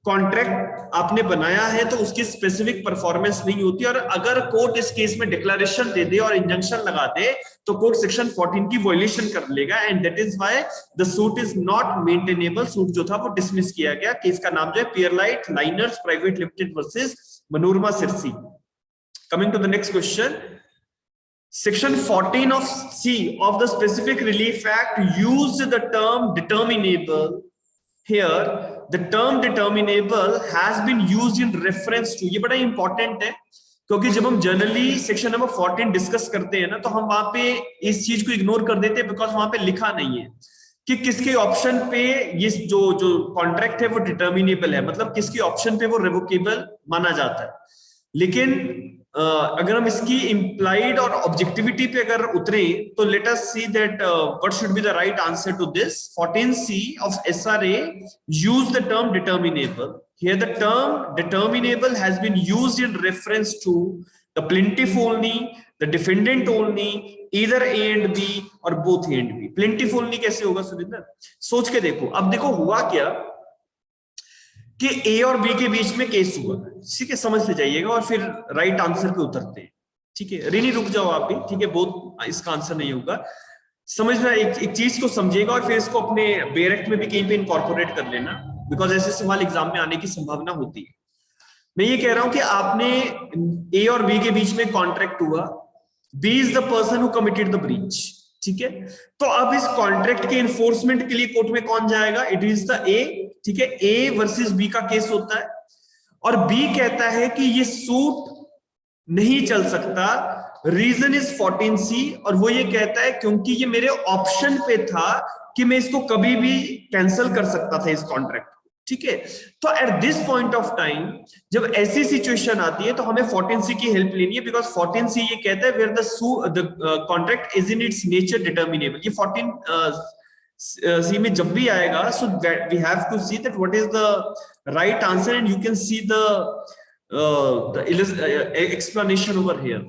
कॉन्ट्रैक्ट आपने बनाया है तो उसकी स्पेसिफिक परफॉर्मेंस नहीं होती, और अगर कोर्ट इस केस में डिक्लेरेशन दे दे और इंजंक्शन लगा दे तो कोर्ट सेक्शन 14 की वॉयलेशन कर लेगा, and that is why the suit is not maintainable. Suit जो था वो डिसमिस किया गया। केस का नाम जो है Pearlite Liners private limited versus Manorama Sirsi. Coming to the next question, Section 14 of C of the Specific Relief Act used the term determinable. Here, the term determinable has been used in reference to, ये बड़ा इंपॉर्टेंट है क्योंकि जब हम जनरली सेक्शन नंबर 14 डिस्कस करते हैं ना तो हम वहां पे इस चीज को इग्नोर कर देते हैं, बिकॉज वहां पे लिखा नहीं है कि किसके ऑप्शन पे ये जो कॉन्ट्रैक्ट है वो डिटर्मिनेबल है, मतलब किसके ऑप्शन पे वो रिवोकेबल माना जाता है। लेकिन अगर हम इसकी इम्प्लाइड और ऑब्जेक्टिविटी पे अगर उतरे तो let us see that what should be the right answer to this. 14C of SRA use the term determinable. Here the term determinable has been used in reference to the plaintiff only, the defendant only, either A and B or both A and B. Plaintiff only कैसे होगा सुनिंदर? सोच के देखो। अब देखो हुआ क्या कि ए और बी के बीच में केस हुआ, ठीक है, समझ ले जाइएगा और फिर राइट आंसर पे उतरते हैं, ठीक है। रिनी रुक जाओ आप भी, ठीक है, बहुत इसका आंसर नहीं होगा। समझना, एक चीज को समझिएगा और फिर इसको अपने बेरेक्ट में भी कहीं पे इनकॉर्पोरेट कर लेना, बिकॉज ऐसे सवाल एग्जाम में आने की संभावना होती है। मैं ये कह रहा हूं कि आपने ए और बी के बीच में कॉन्ट्रैक्ट हुआ, B is the person who committed the breach, ठीक है। तो अब इस कॉन्ट्रैक्ट के इन्फोर्समेंट के लिए कोर्ट में कौन जाएगा? इट इज द ए, ठीक है। ए वर्सेस बी का केस होता है और बी कहता है कि ये सूट नहीं चल सकता, रीजन इज 14C, और वो ये कहता है क्योंकि ये मेरे ऑप्शन पे था कि मैं इसको कभी भी कैंसिल कर सकता था इस कॉन्ट्रैक्ट, ठीक है। तो at this point of time जब ऐसी सिचुएशन आती है तो हमें 14C की हेल्प लेनी है, बिकॉज 14C ये कहता है where the contract is in its nature determinable. ये 14C में जब भी आएगा, so we have to see that what is the right answer, and you can see the explanation over here.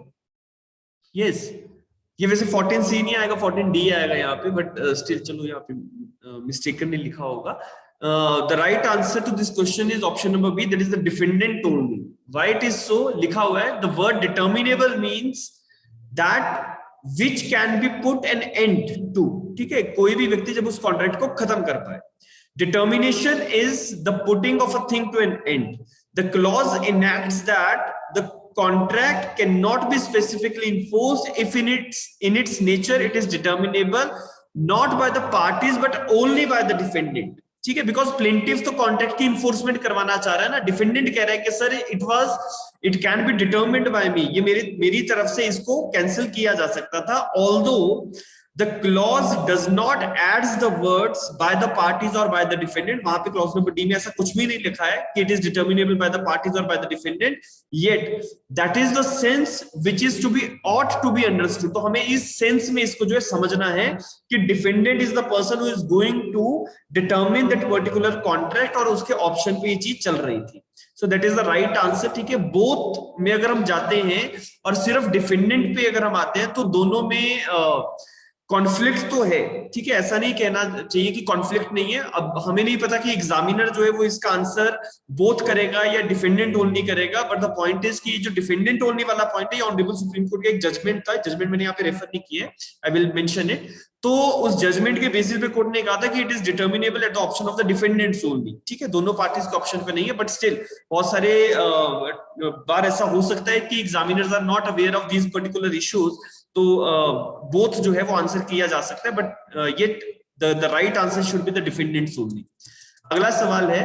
Yes, ये वैसे 14C नहीं आएगा, 14D आएगा यहाँ पे, बट स्टिल चलो यहाँ पे मिस्टेकनली लिखा होगा। The right answer to this question is option number B, that is the defendant only. Why it is so? लिखा हुआ है, the word determinable means that which can be put an end to, ठीक है। कोई भी व्यक्ति जब उस कॉन्ट्रैक्ट को खत्म कर पाए। Determination is the putting of a thing to an end. The clause enacts that the contract cannot be specifically enforced if in its nature it is determinable not by the parties but only by the defendant, ठीक है। बिकॉज प्लेंटिव तो कॉन्ट्रैक्ट की इन्फोर्समेंट करवाना चाह रहा है ना, डिफेंडेंट कह रहा है कि sir it can be determined by me, ये मेरी तरफ से इसको कैंसिल किया जा सकता था, although the clause does not adds the words by the parties और बाय द डिफेंडेंट। वहां पे क्लॉज नंबर डी में ऐसा कुछ भी नहीं लिखा है कि it is determinable by the parties और by the defendant, yet that is the sense which is to be ought to be understood. तो हमें इस सेंस में इसको जो है समझना है कि defendant is the person who is going to determine that particular contract, और उसके ऑप्शन पे ये चीज चल रही थी। So that is the right answer, ठीक है। बोथ में अगर हम जाते हैं और सिर्फ डिफेंडेंट पे अगर हम आते हैं तो दोनों में कॉन्फ्लिक्ट तो है, ठीक है। ऐसा नहीं कहना चाहिए कि कॉन्फ्लिक्ट नहीं है। अब हमें नहीं पता कि एग्जामिनर जो है वो इसका आंसर बोथ करेगा या डिफेंडेंट ओनली करेगा, बट द पॉइंट इज कि जो डिफेंडेंट ओनली वाला पॉइंट है, ऑनरेबल सुप्रीम कोर्ट का एक जजमेंट था, जजमेंट मैंने यहाँ पे रेफर नहीं किया है, आई विल मेंशन इट। तो उस जजमेंट के बेसिस पे कोर्ट ने कहा था कि it is determinable at the option of the defendants only, ठीक है। दोनों पार्टीज के ऑप्शन पे नहीं है, बट स्टिल बहुत सारे बार ऐसा हो सकता है कि examiners are not aware of these particular issues, तो बोथ जो है वो आंसर किया जा सकता है, but yet the right answer should be the defendants only. अगला सवाल है,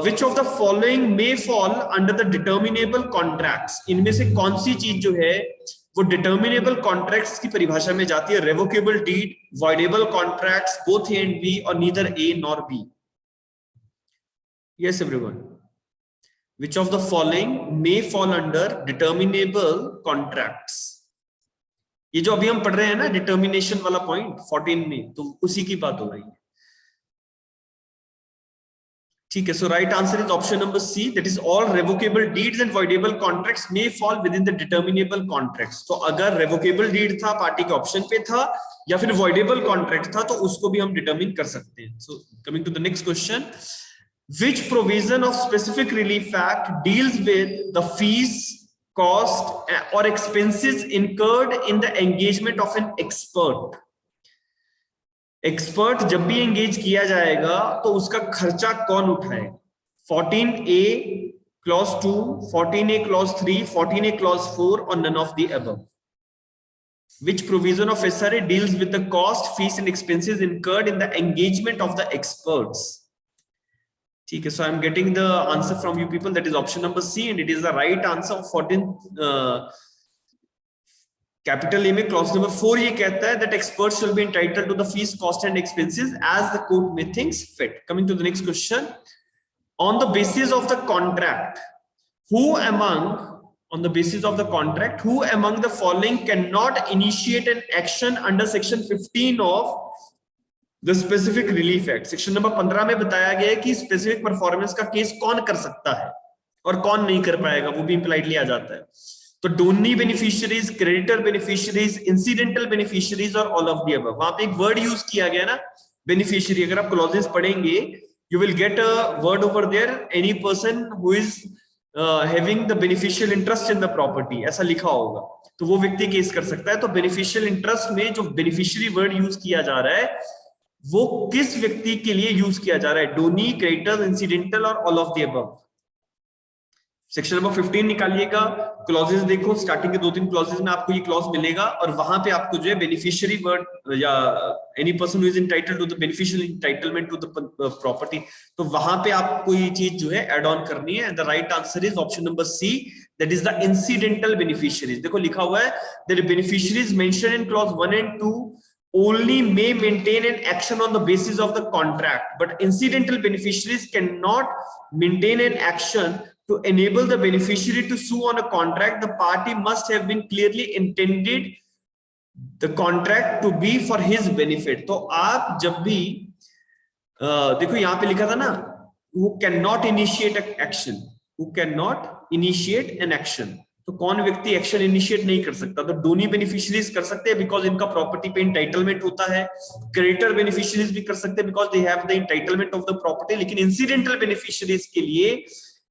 which of the following may fall under the determinable contracts? इनमें से कौन सी चीज जो है वो डिटर्मिनेबल कॉन्ट्रैक्ट्स की परिभाषा में जाती है? Revocable deed, voidable contracts, both A and B, और neither A nor B. Yes everyone, which of the following may fall under determinable contracts? ये जो अभी हम पढ़ रहे हैं ना डिटर्मिनेशन वाला पॉइंट 14 में, तो उसी की बात हो रही है, ठीक है। So right answer is option number C, that is all revocable deeds and voidable contracts may fall within the determinable contracts. तो अगर रेवोकेबल डीड था, पार्टी के ऑप्शन पे था, या फिर वॉइडेबल कॉन्ट्रैक्ट था, तो उसको भी हम डिटर्मिन कर सकते हैं। So coming to the next question, which provision of specific relief act deals with the fees, cost or expenses incurred in the engagement of an expert? Expert जब भी एंगेज किया जाएगा तो उसका खर्चा कौन उठाएगा? 14A clause 2, 14A clause 3, 14A clause 4 or none of the above? Which provision of SRA deals with the cost, fees and expenses incurred in the engagement of the experts? ठीक है, so I'm getting the answer from you people. That is option number C, and it is the right answer of 14 capital A में क्लॉज नंबर 4 ये कहता है that experts shall be entitled to the fees, cost and expenses as the court may thinks fit. Coming to the next question, on the basis of the contract, who among the following cannot initiate an action under section 15 of the specific relief act? Section number 15 में बताया गया है कि स्पेसिफिक परफॉर्मेंस का केस कौन कर सकता है और कौन नहीं कर पाएगा, वो भी इंप्लाइडली आ जाता है. तो donee beneficiaries, creditor beneficiaries, incidental beneficiaries और ऑल ऑफ द अबव. वहां पे एक वर्ड यूज किया गया ना, बेनिफिशियरी. अगर आप क्लॉजेस पढ़ेंगे, you will get a word over there, any person who is having the beneficial interest in the property, ऐसा लिखा होगा, तो वो व्यक्ति केस कर सकता है. तो बेनिफिशियल इंटरेस्ट में जो बेनिफिशियरी वर्ड यूज किया जा रहा है वो किस व्यक्ति के लिए यूज किया जा रहा है? डोनी, क्रेडिटर, इंसिडेंटल और all of the above. Section number 15 निकालिएगा, क्लॉजेस देखो, स्टार्टिंग के 2-3 क्लॉजेस में आपको ये क्लॉज मिलेगा और वहां पे आपको जो है बेनिफिशियरी वर्ड या any person who is entitled to the beneficial entitlement to the property, तो वहां पे आपको ये चीज जो है ऐड ऑन करनी है. The right answer is option number C, that is the incidental beneficiaries. देखो लिखा हुआ है that beneficiaries mentioned in clause 1 and 2 only may maintain an action on the basis of the contract, but incidental beneficiaries cannot maintain an action to enable the beneficiary to sue on a contract. The party must have been clearly intended the contract to be for his benefit. तो आप जब भी देखो यहाँ पे लिखा था ना, who cannot initiate an action, who cannot initiate an action, तो कौन व्यक्ति एक्शन इनिशिएट नहीं कर सकता? तो डोनी बेनिफिशियरीज कर सकते हैं बिकॉज इनका प्रॉपर्टी पे इंटाइटलमेंट होता है. क्रेडिटर बेनिफिशियरीज भी कर सकते हैं because they have the entitlement of the property. लेकिन इंसिडेंटल बेनिफिशियरीज के लिए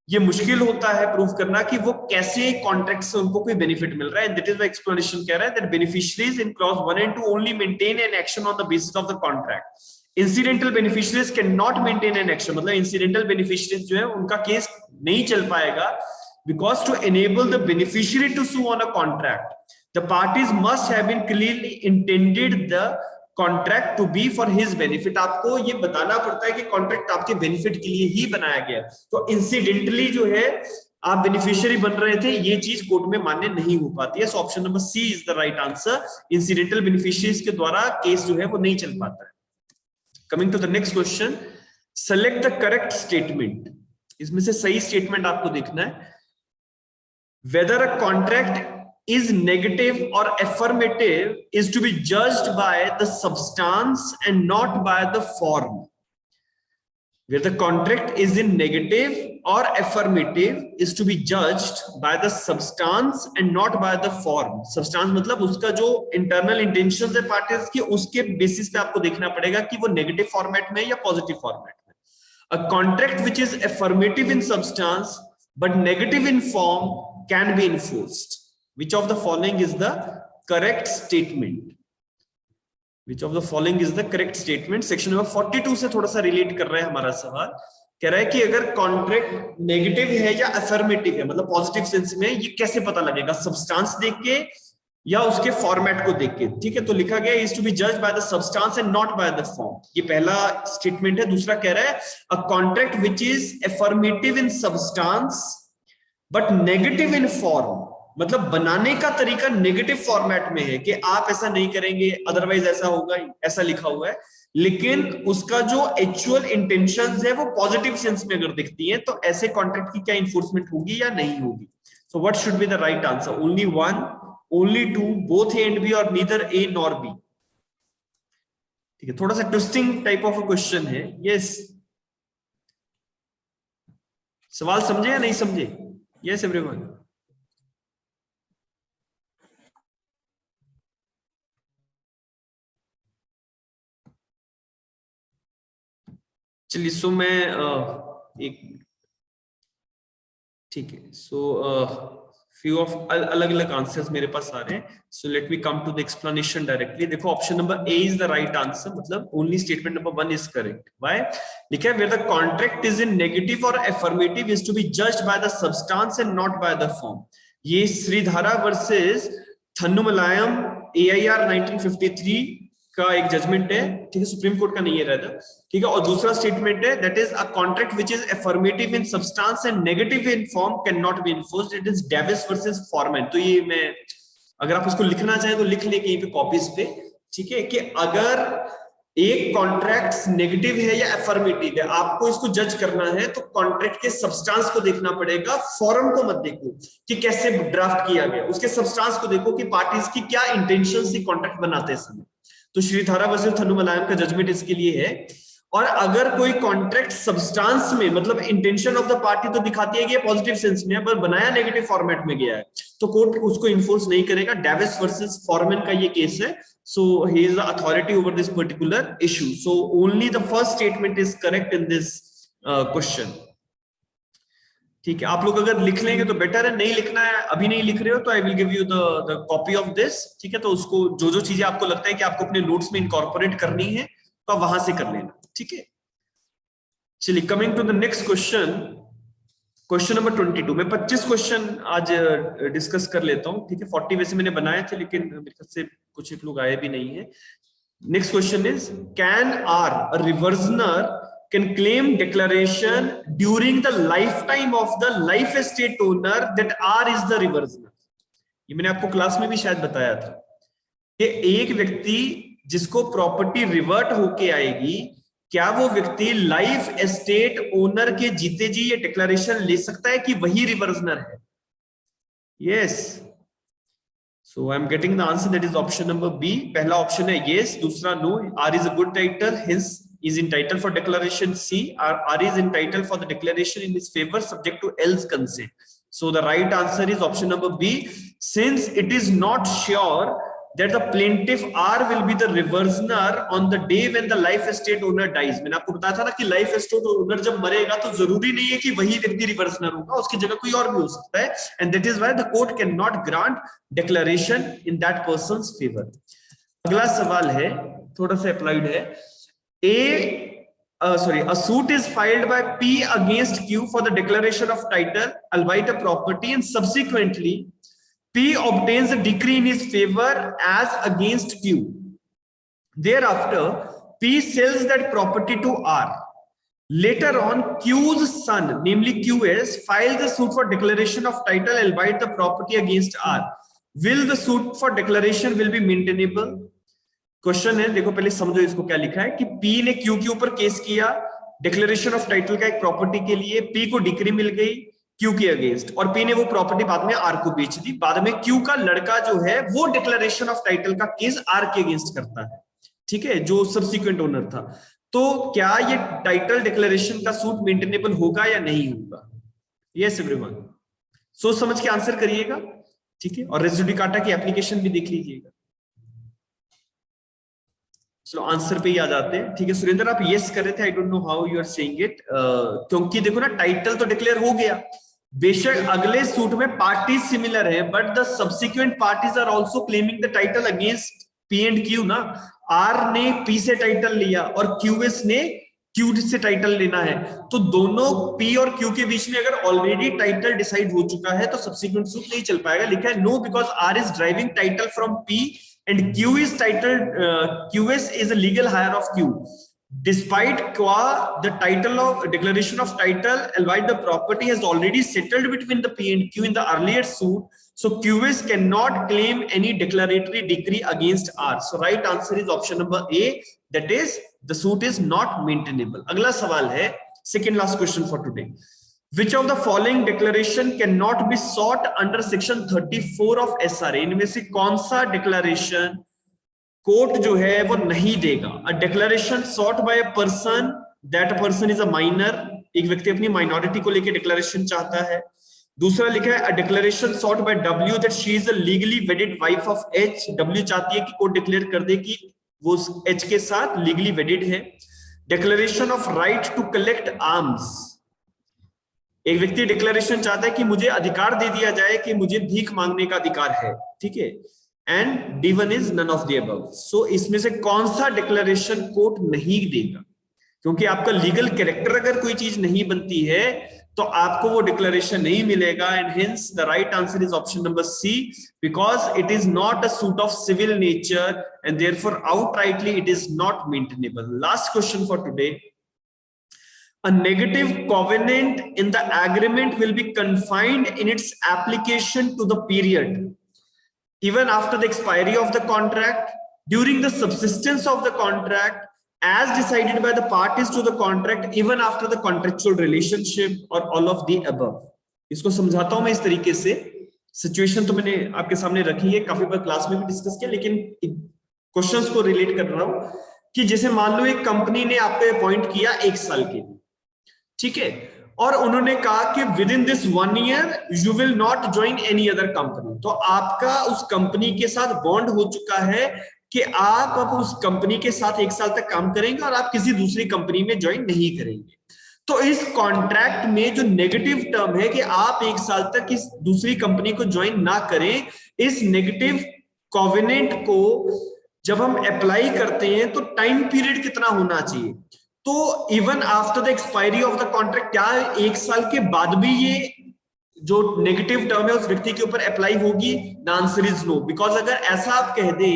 ये मुश्किल होता है प्रूव करना कि वो कैसे कॉन्ट्रैक्ट से उनको कोई बेनिफिट मिल रहा है. दैट इज द एक्सप्लेनेशन कह रहा है that beneficiaries in clause 1 and 2 only maintain an action on the basis of the contract. Incidental beneficiaries can not maintain an action, मतलब इंसिडेंटल बेनिफिशियरीज जो है उनका केस नहीं चल पाएगा. Because to enable the beneficiary to sue on a contract, the parties must have been clearly intended the contract to be for his benefit. आपको ये बताना पड़ता है कि कॉन्ट्रैक्ट आपके बेनिफिट के लिए ही बनाया गया. तो इंसिडेंटली जो है आप बेनिफिशियरी बन रहे थे, ये चीज कोर्ट में मान्य नहीं हो पाती है. So option number C is the right answer. Incidental beneficiaries के द्वारा केस जो है वो नहीं चल पाता है. Coming to the next question, select the correct statement. इसमें से सही स्टेटमेंट आपको देखना है. Whether a contract is negative or affirmative is to be judged by the substance and not by the form. Where the contract is in negative or affirmative is to be judged by the substance and not by the form. Substance मतलब उसका जो internal intentions है parties की, उसके basis पे आपको देखना पड़ेगा कि वो negative format में या positive format में. A contract which is affirmative in substance but negative in form can be enforced. Which of the following is the correct statement? Which of the following is the correct statement? Section number 42 से थोड़ा सा रिलेट कर रहा है हमारा सवाल. कह रहा है कि अगर कॉन्ट्रैक्ट नेगेटिव है या अफर्मेटिव है, मतलब पॉजिटिव सेंस में, ये कैसे पता लगेगा? सब्सटेंस देख के या उसके फॉर्मेट को देख के. ठीक है, तो लिखा गया is to be judged by the substance and not by the form. ये पहला स्टेटमेंट है. दूसरा कह रहा है a contract which is affirmative in substance but negative in form, मतलब बनाने का तरीका नेगेटिव फॉर्मेट में है कि आप ऐसा नहीं करेंगे अदरवाइज ऐसा होगा, ऐसा लिखा हुआ है, लेकिन उसका जो एक्चुअल इंटेंशंस है वो पॉजिटिव सेंस में अगर दिखती है, तो ऐसे कॉन्ट्रैक्ट की क्या इन्फोर्समेंट होगी या नहीं होगी? So what should be the right answer? Only one, only two, both A and B और नीदर ए नॉर बी. ठीक है, थोड़ा सा twisting type of a question है. यस, सवाल समझे या नहीं समझे? Yes everyone. चलिए, सो मैं एक मिनट, ठीक है। सो फ्यू ऑफ अलग अलग आंसर्स मेरे पास आ रहे हैं, so let me come to the explanation directly. देखो option number A is the right answer, मतलब only statement number 1 is correct. Why? लिखा है where the contract is in negative और affirmative is to be judged by the substance and not by the form. ये श्रीधारा वर्सेस थन्नुमलायम AIR 1953 का एक जजमेंट है, ठीक है, सुप्रीम कोर्ट का नहीं है रहता, ठीक है। और दूसरा स्टेटमेंट है that is a contract which is affirmative in substance and negative in form can not be enforced, it is Davis versus Foreman. तो ये मैं, अगर आप उसको लिखना चाहें तो लिख ले कहीं पे कॉपीज पे, ठीक है, कि अगर एक कॉन्ट्रैक्ट नेगेटिव है या अफर्मेटिव है, आपको इसको जज करना है तो कॉन्ट्रैक्ट के सब्सटेंस को देखना पड़ेगा, फॉर्म को मत देखो कि कैसे ड्राफ्ट किया गया, उसके सब्सटेंस को देखो कि पार्टीज की क्या इंटेंशन थी कॉन्ट्रैक्ट बनाते समय। तो श्रीधारा वर्सेस थन्नुमलायम का जजमेंट इसके लिए है। और अगर कोई कॉन्ट्रैक्ट सब्सटेंस में, मतलब इंटेंशन ऑफ द पार्टी तो दिखाती है कि पॉजिटिव सेंस में, पर बनाया नेगेटिव फॉर्मेट में गया है, तो कोर्ट उसको इन्फोर्स नहीं करेगा। डेविस वर्सेस फॉरमैन का ये केस है, so he is the authority over this particular issue. So only the first statement is correct in this question, ठीक है। आप लोग अगर लिख लेंगे तो बेटर है, नहीं लिखना है, अभी नहीं लिख रहे हो तो आई will give you the copy of this, ठीक है। तो उसको जो जो चीजें आपको लगता है कि आपको अपने नोट्स में इनकॉर्पोरेट करनी है तो आप वहां से कर लेना, ठीक है। चलिए coming to the next question, question number 22। मैं 25 क्वेश्चन आज डिस्कस कर लेता हूं, ठीक है। 40 वैसे मैंने बनाए थे लेकिन मेरे ख्याल से कुछ एक लोग आए भी नहीं है। Next question is can R a reversioner can claim declaration during the lifetime of the life estate owner that R is the reversioner। ये मैंने आपको क्लास में भी शायद बताया था कि एक व्यक्ति जिसको प्रॉपर्टी रिवर्ट होके आएगी, क्या वो व्यक्ति लाइफ एस्टेट ओनर के जीते जी ये डिक्लेरेशन ले सकता है कि वही रिवर्सनर है? Yes, so I am getting the answer, that is option number B. पहला ऑप्शन है यस, दूसरा no. R is a good title, hence is entitled for declaration। C, R is entitled for the declaration in his favor subject to L's consent। So the right answer is option number B, since it is not sure that the plaintiff R will be the reversioner on the day when the life estate owner dies। मैंने आपको बताया था ना कि लाइफ एस्टेट ओनर जब मरेगा तो जरूरी नहीं है कि वही व्यक्ति रिवर्सनर होगा, उसकी जगह कोई और भी हो सकता है, and that is why the court cannot grant declaration in that person's favor। अगला सवाल है, थोड़ा सा अप्लाइड है। A suit is filed by P against Q for the declaration of title, albeit a property, and subsequently P obtains a decree in his favor as against Q. Thereafter, P sells that property to R. Later on, Q's son, namely QS, files a suit for declaration of title, albeit the property against R. Will the suit for declaration will be maintainable? Question है, देखो पहले समझो इसको क्या लिखा है कि P ने Q के ऊपर केस किया डिक्लेरेशन ऑफ टाइटल का एक प्रॉपर्टी के लिए, P को डिक्री मिल गई Q के अगेंस्ट, और P ने वो प्रॉपर्टी बाद में R को बेच दी। बाद में Q का लड़का जो है वो डिक्लेरेशन ऑफ टाइटल का केस R के अगेंस्ट करता है, ठीक है, जो सबसिक्वेंट ओनर था। तो क्या ये टाइटल डिक्लेरेशन का सूट मेंटेनेबल होगा या नहीं होगा? यस एवरीवन, सोच समझ के आंसर करिएगा, ठीक है। और रेस जुडिकाटा की एप्लीकेशन भी देख लीजिएगा। चलो आंसर पे ही आ जाते हैं, ठीक है। सुरेंद्र आप यस कर रहे थे, I don't know how you are saying it, क्योंकि देखो ना टाइटल तो डिक्लेयर हो गया, बेशक अगले सूट में पार्टीज सिमिलर है, but the subsequent parties are also claiming the title against P and Q ना। R ने P से टाइटल लिया और QS ने Q से टाइटल लेना है, तो दोनों P और Q के बीच में अगर ऑलरेडी टाइटल डिसाइड हो चुका है तो सब्सिक्वेंट सूट नहीं चल पाएगा। लिखा है no because R is driving title from P and Q is titled, QS is a legal hire of Q. Despite the title of declaration of title, albeit the property has already settled between the P and Q in the earlier suit, so QS cannot claim any declaratory decree against R. So right answer is option number A, that is the suit is not maintainable. अगला सवाल है, second last question for today. Which of the following declaration cannot be sought under section 34 of SRA? इनमें से कौन सा डिक्लेरेशन कोर्ट जो है वो नहीं देगा? A declaration sought by a person, that person is a minor, एक व्यक्ति अपनी माइनॉरिटी को लेकर डिक्लेरेशन चाहता है। दूसरा लिखा है a declaration sought by W that she is a legally wedded wife of H, W चाहती है कि कोर्ट डिक्लेयर कर दे कि वो H के साथ लीगली वेडेड है। Declaration of right to collect arms, एक व्यक्ति डिक्लेरेशन चाहता है कि मुझे अधिकार दे दिया जाए कि मुझे भीख मांगने का अधिकार है, ठीक है, and D1 is none of the above. So इसमें से कौन सा डिक्लेरेशन कोर्ट नहीं देगा? क्योंकि आपका लीगल कैरेक्टर अगर कोई चीज नहीं बनती है तो आपको वो डिक्लेरेशन नहीं मिलेगा, and hence the right answer is option number C, because it is not a suit of civil nature and therefore outrightly it is not maintainable. Last question for today, a negative covenant in the agreement will be confined in its application to the period even after the expiry of the contract, during the subsistence of the contract, as decided by the parties to the contract, even after the contractual relationship, or all of the above। इसको समझाता हूं मैं इस तरीके से। सिचुएशन तो मैंने आपके सामने रखी है, काफी बार क्लास में भी डिस्कस किया, लेकिन क्वेश्चंस को रिलेट कर रहा हूं कि जैसे मान लो एक कंपनी ने आपको अपॉइंट किया 1 साल के लिए, ठीक है, और उन्होंने कहा कि with in this 1 year you will not join any other company. तो आपका उस कंपनी के साथ बॉन्ड हो चुका है कि आप अब उस कंपनी के साथ 1 साल तक काम करेंगे और आप किसी दूसरी कंपनी में ज्वाइन नहीं करेंगे। तो इस कॉन्ट्रैक्ट में जो नेगेटिव टर्म है कि आप 1 साल तक इस दूसरी कंपनी को ज्वाइन ना करें, इस नेगेटिव कॉवेनेंट को जब हम अप्लाई करते हैं तो टाइम पीरियड कितना होना चाहिए? तो even after the expiry of the contract, क्या 1 साल के बाद भी ये जो नेगेटिव टर्म है उस व्यक्ति के ऊपर अप्लाई होगी? The answer is no, because अगर ऐसा आप कह दे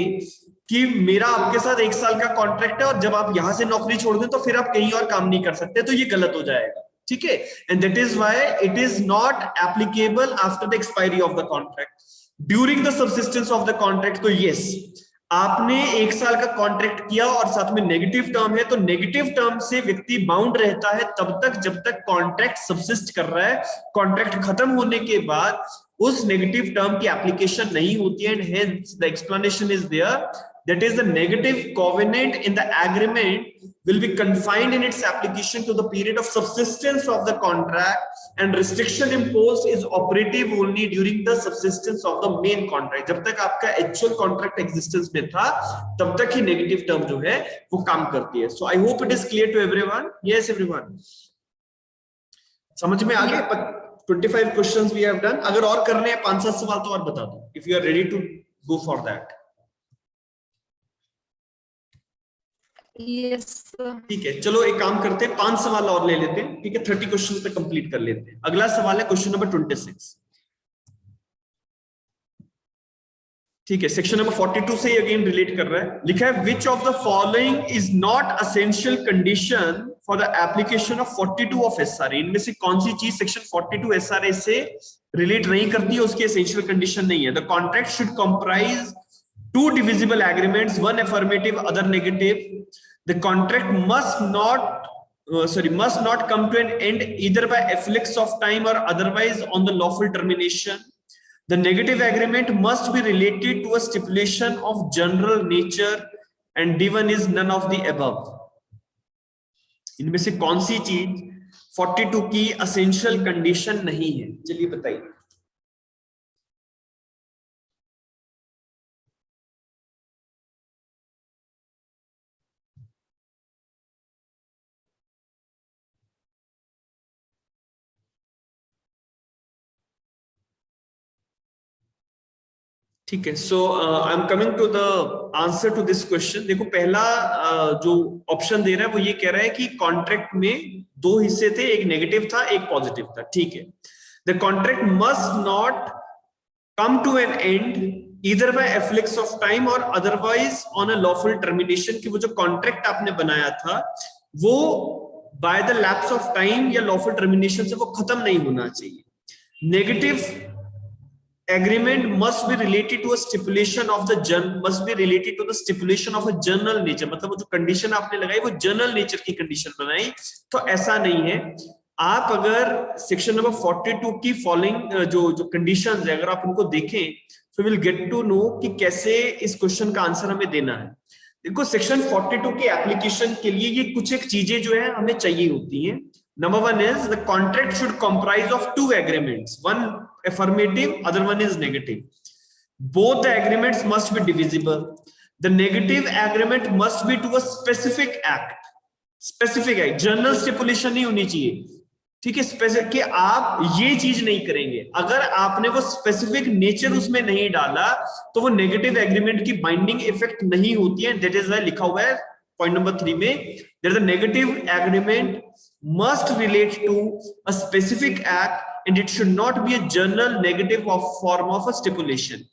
कि मेरा आपके साथ 1 साल का कॉन्ट्रैक्ट है और जब आप यहां से नौकरी छोड़ दें तो फिर आप कहीं और काम नहीं कर सकते, तो ये गलत हो जाएगा, ठीक है। And that is why it is not applicable after the expiry of the contract, during the subsistence of the contract. तो यस, आपने 1 साल का कॉन्ट्रैक्ट किया और साथ में नेगेटिव टर्म है, तो नेगेटिव टर्म से व्यक्ति बाउंड रहता है तब तक जब तक कॉन्ट्रैक्ट सबसिस्ट कर रहा है। कॉन्ट्रैक्ट खत्म होने के बाद उस नेगेटिव टर्म की एप्लीकेशन नहीं होती है, and hence the explanation is there, that is the negative covenant in the agreement will be confined in its application to the period of subsistence of the contract, and restriction imposed is operative only during the subsistence of the main contract। जब तक आपका actual contract existence में था तब तक ही negative term जो है वो काम करती है। So I hope it is clear to everyone। Yes everyone, समझ में आ गया? 25 questions we have done। अगर और करने हैं 5-7 सवाल तो और बता दो, if you are ready to go for that।
Yes
ठीक है, चलो एक काम करते हैं, 5 सवाल और ले लेते हैं, ठीक है, 30 क्वेश्चन पे कंप्लीट कर लेते हैं। अगला सवाल है क्वेश्चन नंबर 26, ठीक है, सेक्शन नंबर 42 से अगेन रिलेट कर रहा है। लिखा है which of the following is not essential condition for the application of 42 of SRA. इनमें से कौन सी चीज सेक्शन 42 एसआरए से रिलेट नहीं करती है, उसकी एसेंशियल कंडीशन नहीं है। The contract should comprise 2 divisible agreements, one affirmative, other negative. The contract must not come to an end either by efflux of time or otherwise on the lawful termination. The negative agreement must be related to a stipulation of general nature, and D1 is none of the above। इनमें से कौन सी चीज 42 की essential condition नहीं है? चलिए बताइए। ठीक है, so I am coming to the answer to this question. देखो पहला जो ऑप्शन दे रहा है वो ये कह रहा है कि कॉन्ट्रैक्ट में 2 हिस्से थे, एक नेगेटिव था एक पॉजिटिव था, ठीक है। The contract must not come to an end either by efflux of time और otherwise on a lawful termination, कि वो जो कॉन्ट्रैक्ट आपने बनाया था वो by the lapse of time या लॉफुल टर्मिनेशन से वो खत्म नहीं होना चाहिए। Negative agreement must be related to a stipulation of the stipulation of a general nature, मतलब वो जो कंडीशन आपने लगाई वो जनरल नेचर की कंडीशन बनाई, तो ऐसा नहीं है। आप अगर सेक्शन नंबर 42 की फॉलोइंग जो कंडीशंस है अगर आप उनको देखें तो विल गेट टू नो कि कैसे इस क्वेश्चन का आंसर हमें देना है। देखो सेक्शन 42 की एप्लीकेशन के लिए ये कुछ एक चीजें जो है हमें चाहिए होती हैं। Number 1 is the contract should comprise of 2 agreements, one affirmative, other one is negative. Both the agreements must be divisible. The negative agreement must be to a specific act, general stipulation नहीं होनी चाहिए। ठीक है, स्पेसिफिक कि आप ये चीज नहीं करेंगे। अगर आपने वो स्पेसिफिक नेचर उसमें नहीं डाला तो वो नेगेटिव एग्रीमेंट की बाइंडिंग इफेक्ट नहीं होती है। दैट इज वाई लिखा हुआ है पॉइंट नंबर 3 में, there is a negative agreement must relate to a specific act and it should not be a general negative form of a stipulation.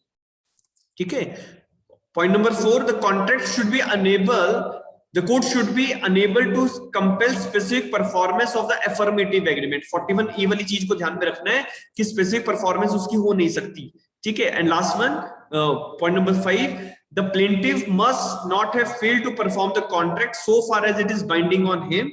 ठीक है, point number 4, the contract should be unable, the court should be unable to compel specific performance of the affirmative agreement। 41E वाली चीज को ध्यान में रखना है कि specific performance उसकी हो नहीं सकती। ठीक है, and last one, point number 5, the plaintiff must not have failed to perform the contract so far as it is binding on him।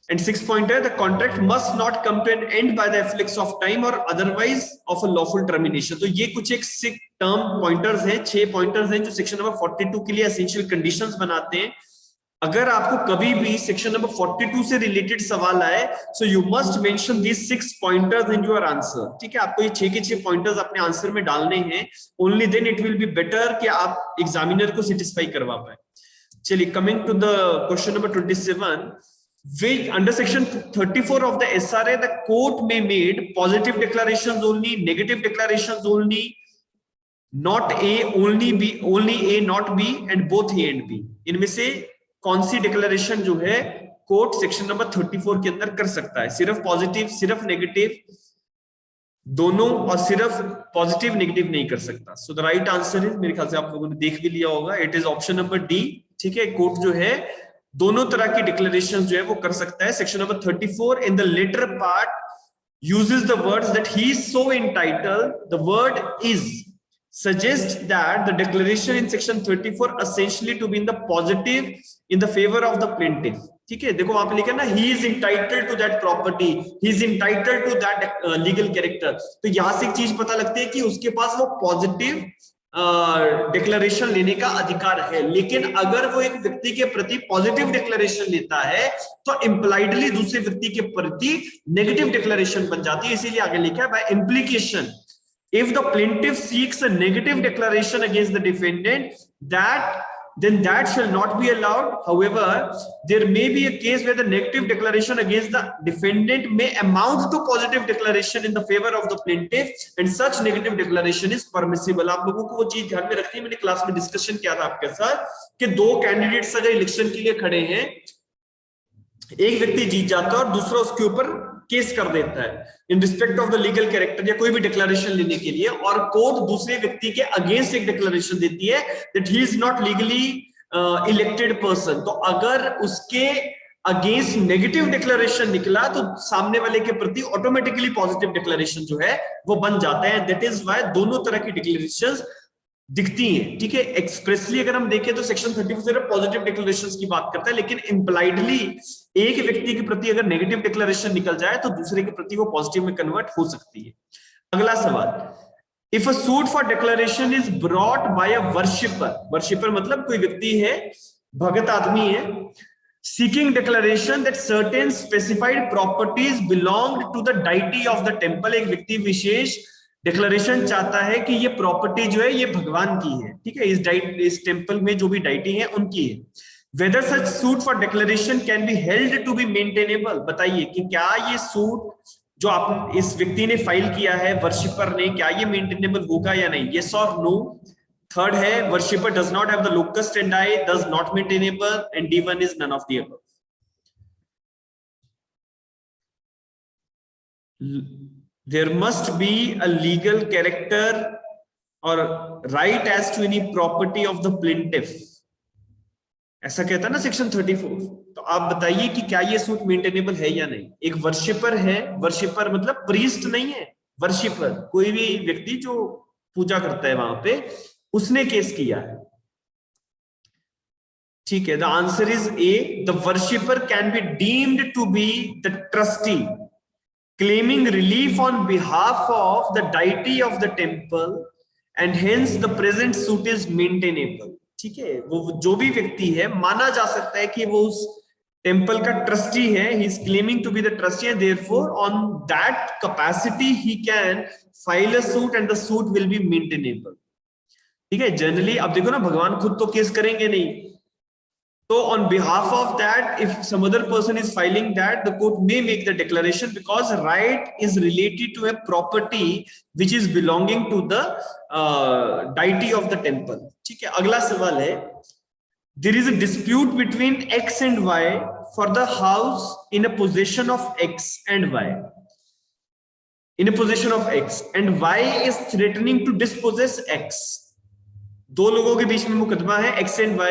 and 6 point है, the contract must not come to an end by the efflux of time or otherwise of a lawful termination। तो ये कुछ एक 6 term pointers हैं, 6 pointers हैं जो section number 42 के लिए essential conditions बनाते हैं। अगर आपको कभी भी सेक्शन नंबर 42 से रिलेटेड सवाल आए, so you must mention these 6 pointers in your answer. ठीक है, आपको ये 6 के 6 पॉइंटर्स अपने आंसर में डालने हैं, only then it will be better कि आप एग्जामिनर को सेटिस्फाई करवा पाए। चलिए, coming to the question number 27, which under section 34 of the SRA the court may made positive declarations only, negative declarations only, not A, only B, only A not B, and both A and B। इनमें से कौन सी डिक्लेरेशन जो है कोर्ट सेक्शन नंबर 34 के अंदर कर सकता है? सिर्फ पॉजिटिव, सिर्फ नेगेटिव, दोनों, और सिर्फ पॉजिटिव नेगेटिव नहीं कर सकता। सो द राइट आंसर इज, मेरे ख्याल से आप लोगों ने देख भी लिया होगा, it is option number D. ठीक है, कोर्ट जो है दोनों तरह की डिक्लेरेशन जो है वो कर सकता है। Section number 34 in the latter part uses the words that he is so entitled, the word is suggests that the declaration in section 34 essentially to be in the positive in the favor of the plaintiff। ठीक है, देखो वहां पे लिखा ना, he is entitled to that property, he is entitled to that legal character। तो यहां से एक चीज पता लगती है कि उसके पास वो पॉजिटिव डिक्लेरेशन लेने का अधिकार है। लेकिन अगर वो एक व्यक्ति के प्रति पॉजिटिव डिक्लेरेशन लेता है तो इंप्लाइडली दूसरे व्यक्ति के प्रति नेगेटिव डिक्लेरेशन बन जाती है। इसीलिए आगे लिखा है by implication, if the plaintiff seeks a negative declaration against the defendant, then that shall not be allowed। However, there may be a case where the negative declaration against the defendant may amount to positive declaration in the favor of the plaintiff, and such negative declaration is permissible। आप लोगों को वो चीज ध्यान में रखनी है, मैंने क्लास में डिस्कशन किया था आपके साथ कि 2 कैंडिडेट्स अगर इलेक्शन के लिए खड़े हैं, एक व्यक्ति जीत जाता है और दूसरा उसके ऊपर केस कर देता है in respect of the legal character या कोई भी डिक्लेरेशन लेने के लिए, और कोर्ट दूसरे व्यक्ति के अगेंस्ट एक डिक्लेरेशन देती है that he is not legally elected person. तो अगर उसके अगेंस्ट नेगेटिव डिक्लेरेशन निकला तो सामने वाले के प्रति ऑटोमेटिकली पॉजिटिव डिक्लेरेशन जो है वो बन जाता है। दैट इज व्हाई दोनों तरह की डिक्लेरेशंस दिखती हैं। ठीक है, एक्सप्रेसली अगर हम देखें तो सेक्शन 34 सिर्फ पॉजिटिव डिक्लेरेशंस की बात करता है, लेकिन इंप्लाइडली एक व्यक्ति के प्रति अगर नेगेटिव डिक्लेरेशन निकल जाए तो दूसरे के प्रति वो पॉजिटिव में कन्वर्ट हो सकती है। अगला सवाल, if a suit for declaration is brought by a worshipper, worshipper मतलब कोई व्यक्ति है, भगत आदमी है, seeking declaration that certain specified properties belonged to the deity of the temple, एक व्यक्ति विशेष डिक्लेरेशन चाहता है कि ये प्रॉपर्टी जो है ये भगवान की है। ठीक है, इस टेम्पल में जो भी डाइटी है उनकी है। Whether such suit for declaration can be held to be maintainable, बताइए कि क्या ये सूट जो आप इस व्यक्ति ने फाइल किया है वर्शिपर ने, क्या ये मेंटेनेबल होगा या नहीं? yes or no। थर्ड है, worshipper does not have the locus and I, does not maintainable, and D1 is none of the above. There must be a legal character or right as to any property of the plaintiff, ऐसा कहता है ना सेक्शन 34। तो आप बताइए कि क्या ये सूट मेंटेनेबल है या नहीं? एक वर्शिपर है, वर्शिपर मतलब प्रीस्ट नहीं है, वर्शिपर कोई भी व्यक्ति जो पूजा करता है वहां पे, उसने केस किया है। ठीक है, the answer is A, the worshipper can be deemed to be the trustee claiming relief on behalf of the deity of the temple and hence the present suit is maintainable। ठीक है, वो जो भी व्यक्ति है माना जा सकता है कि वो उस टेम्पल का ट्रस्टी है, he is claiming to be the trustee and therefore on that capacity he can file a suit and the suit will be maintainable। ठीक है, जनरली अब देखो ना, भगवान खुद तो केस करेंगे नहीं, So on behalf of that, if some other person is filing that, the court may make the declaration, because right is related to a property which is belonging to the deity of the temple. ठीक है, अगला सवाल है, there is a dispute between X and Y for the house in a possession of X and Y. In a possession of X, and Y is threatening to dispossess X. दो लोगों के बीच में मुकदमा है, X and Y,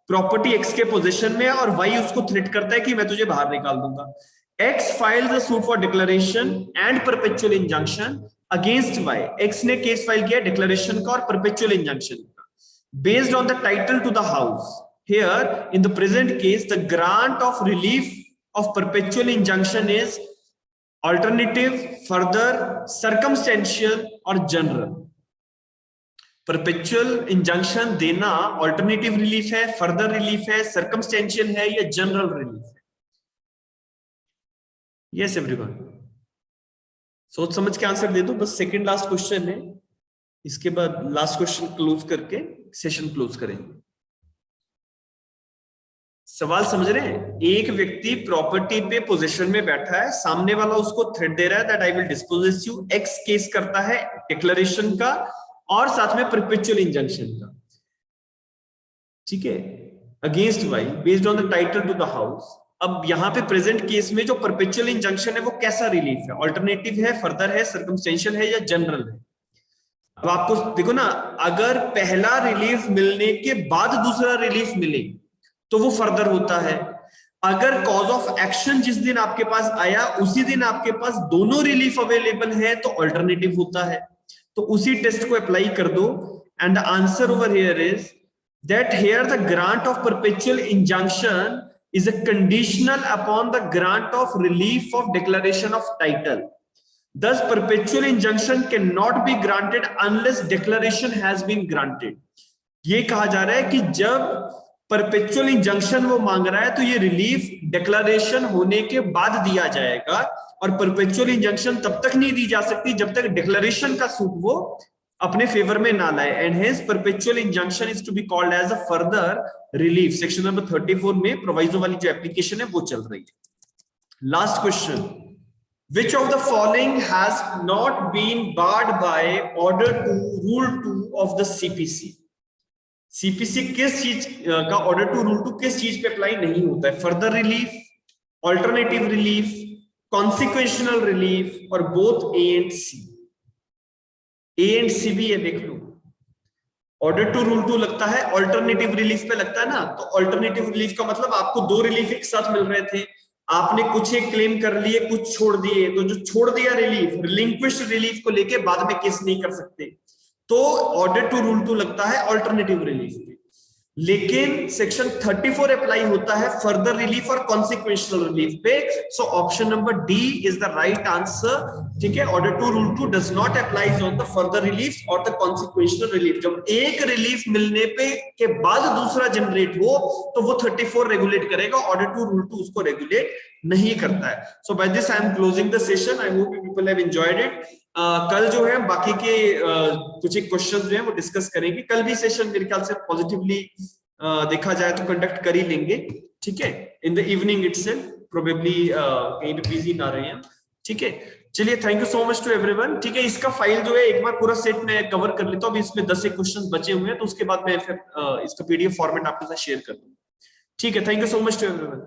property X के पोजीशन में है और Y उसको थ्रेट करता है कि मैं तुझे बाहर निकाल दूंगा. X files a suit for declaration and perpetual injunction against Y. X ने केस फाइल किया डिक्लेरेशन का और परपेचुअल इंजंक्शन का, based on the title to the house. Here in the present case, the grant of relief of perpetual injunction is alternative, further, circumstantial और general. परपेचुअल इंजंक्शन देना ऑल्टरनेटिव रिलीफ है, फर्दर रिलीफ है, सर्कमस्टेंशियल है या जनरल रिलीफ है? यस एवरीवन, सोच समझ के आंसर दे दो. बस सेकंड लास्ट क्वेश्चन है, इसके बाद लास्ट क्वेश्चन क्लोज करके सेशन क्लोज करेंगे. सवाल समझ रहे हैं? एक व्यक्ति प्रॉपर्टी पे पोजीशन में बैठा है, सामने वाला उसको थ्रेट दे रहा है that I will dispossess you. X case करता है डिक्लेरेशन का और साथ में परपेचुअल इंजंक्शन का, ठीक है, against Y based on the title to the house. अब यहाँ पे प्रेजेंट केस में जो परपेचुअल इंजंक्शन है वो कैसा रिलीफ है? ऑल्टरनेटिव है, फर्दर है, सर्कमस्टेंशियल है या जनरल है? अब आपको देखो ना, अगर पहला रिलीफ मिलने के बाद दूसरा रिलीफ मिले तो वो फर्दर होता है. अगर कॉज ऑफ एक्शन जिस दिन आपके पास आया उसी दिन आपके पास दोनों रिलीफ अवेलेबल है तो ऑल्टरनेटिव होता है. तो उसी टेस्ट को अप्लाई कर दो and the answer over here is that here the grant of perpetual injunction is a conditional upon the grant of relief of declaration of title. Thus perpetual injunction cannot be granted unless declaration has been granted. ये कहा जा रहा है कि जब परपेचुअल इंजंक्शन वो मांग रहा है तो ये रिलीफ डिक्लेरेशन होने के बाद दिया जाएगा, और परपेचुअल इंजंक्शन तब तक नहीं दी जा सकती जब तक डिक्लेरेशन का सूट वो अपने फेवर में ना लाए. And hence perpetual injunction is to be called as a further relief. Section number 34 में प्रोवाइजो वाली जो एप्लीकेशन है वो चल रही है. Last question, which of the following has not been barred by order 2 rule 2 of the CPC? CPC किस चीज का ऑर्डर टू रूल 2 किस चीज पे अप्लाई नहीं होता है? Further relief, alternative relief, consequential relief और both A and C. A and C भी है, देख लो. ऑर्डर टू रूल 2 लगता है, ऑल्टरनेटिव रिलीफ पे लगता है ना. तो ऑल्टरनेटिव रिलीफ का मतलब आपको दो रिलीफ एक साथ मिल रहे थे, आपने कुछ एक क्लेम कर लिए, कुछ छोड़ दिए, तो जो छोड़ दिया रिलीफ, रिलिंक्विश्ड रिलीफ को लेके बाद में केस नहीं कर सकते, तो ऑर्डर टू रूल 2 लगता है ऑल्टरनेटिव रिलीफ पे. लेकिन सेक्शन 34 अप्लाई होता है फर्दर रिलीफ और कॉन्सिक्वेंशियल रिलीफ पे. So option number D is the right answer. ठीक है, order two rule 2 does not applies on the further relief और द कॉन्सिक्वेंशियल रिलीफ. जब एक रिलीफ मिलने पे के बाद दूसरा जनरेट हो तो वो 34 रेगुलेट करेगा, ऑर्डर टू रूल 2 उसको रेगुलेट नहीं करता है. So by this I am closing the session. I hope you people have enjoyed it. कल जो है बाकी के कुछ एक क्वेश्चंस जो है वो डिस्कस करेंगे. कल भी सेशन मेरे ख्याल से पॉजिटिवली देखा जाए तो कंडक्ट कर ही लेंगे. ठीक है, in the evening itself, probably कहीं पे बिजी ना रहे हैं. ठीक है, चलिए, thank you so much to everyone. ठीक है, इसका फाइल जो है एक बार पूरा सेट में कवर कर लेता हूँ. अभी इसमें 10 क्वेश्चंस बचे हुए हैं, तो उसके बाद मैं फिर इसका पीडीएफ फॉर्मेट आपके साथ शेयर कर दूंगा. ठीक है, thank you so much to everyone.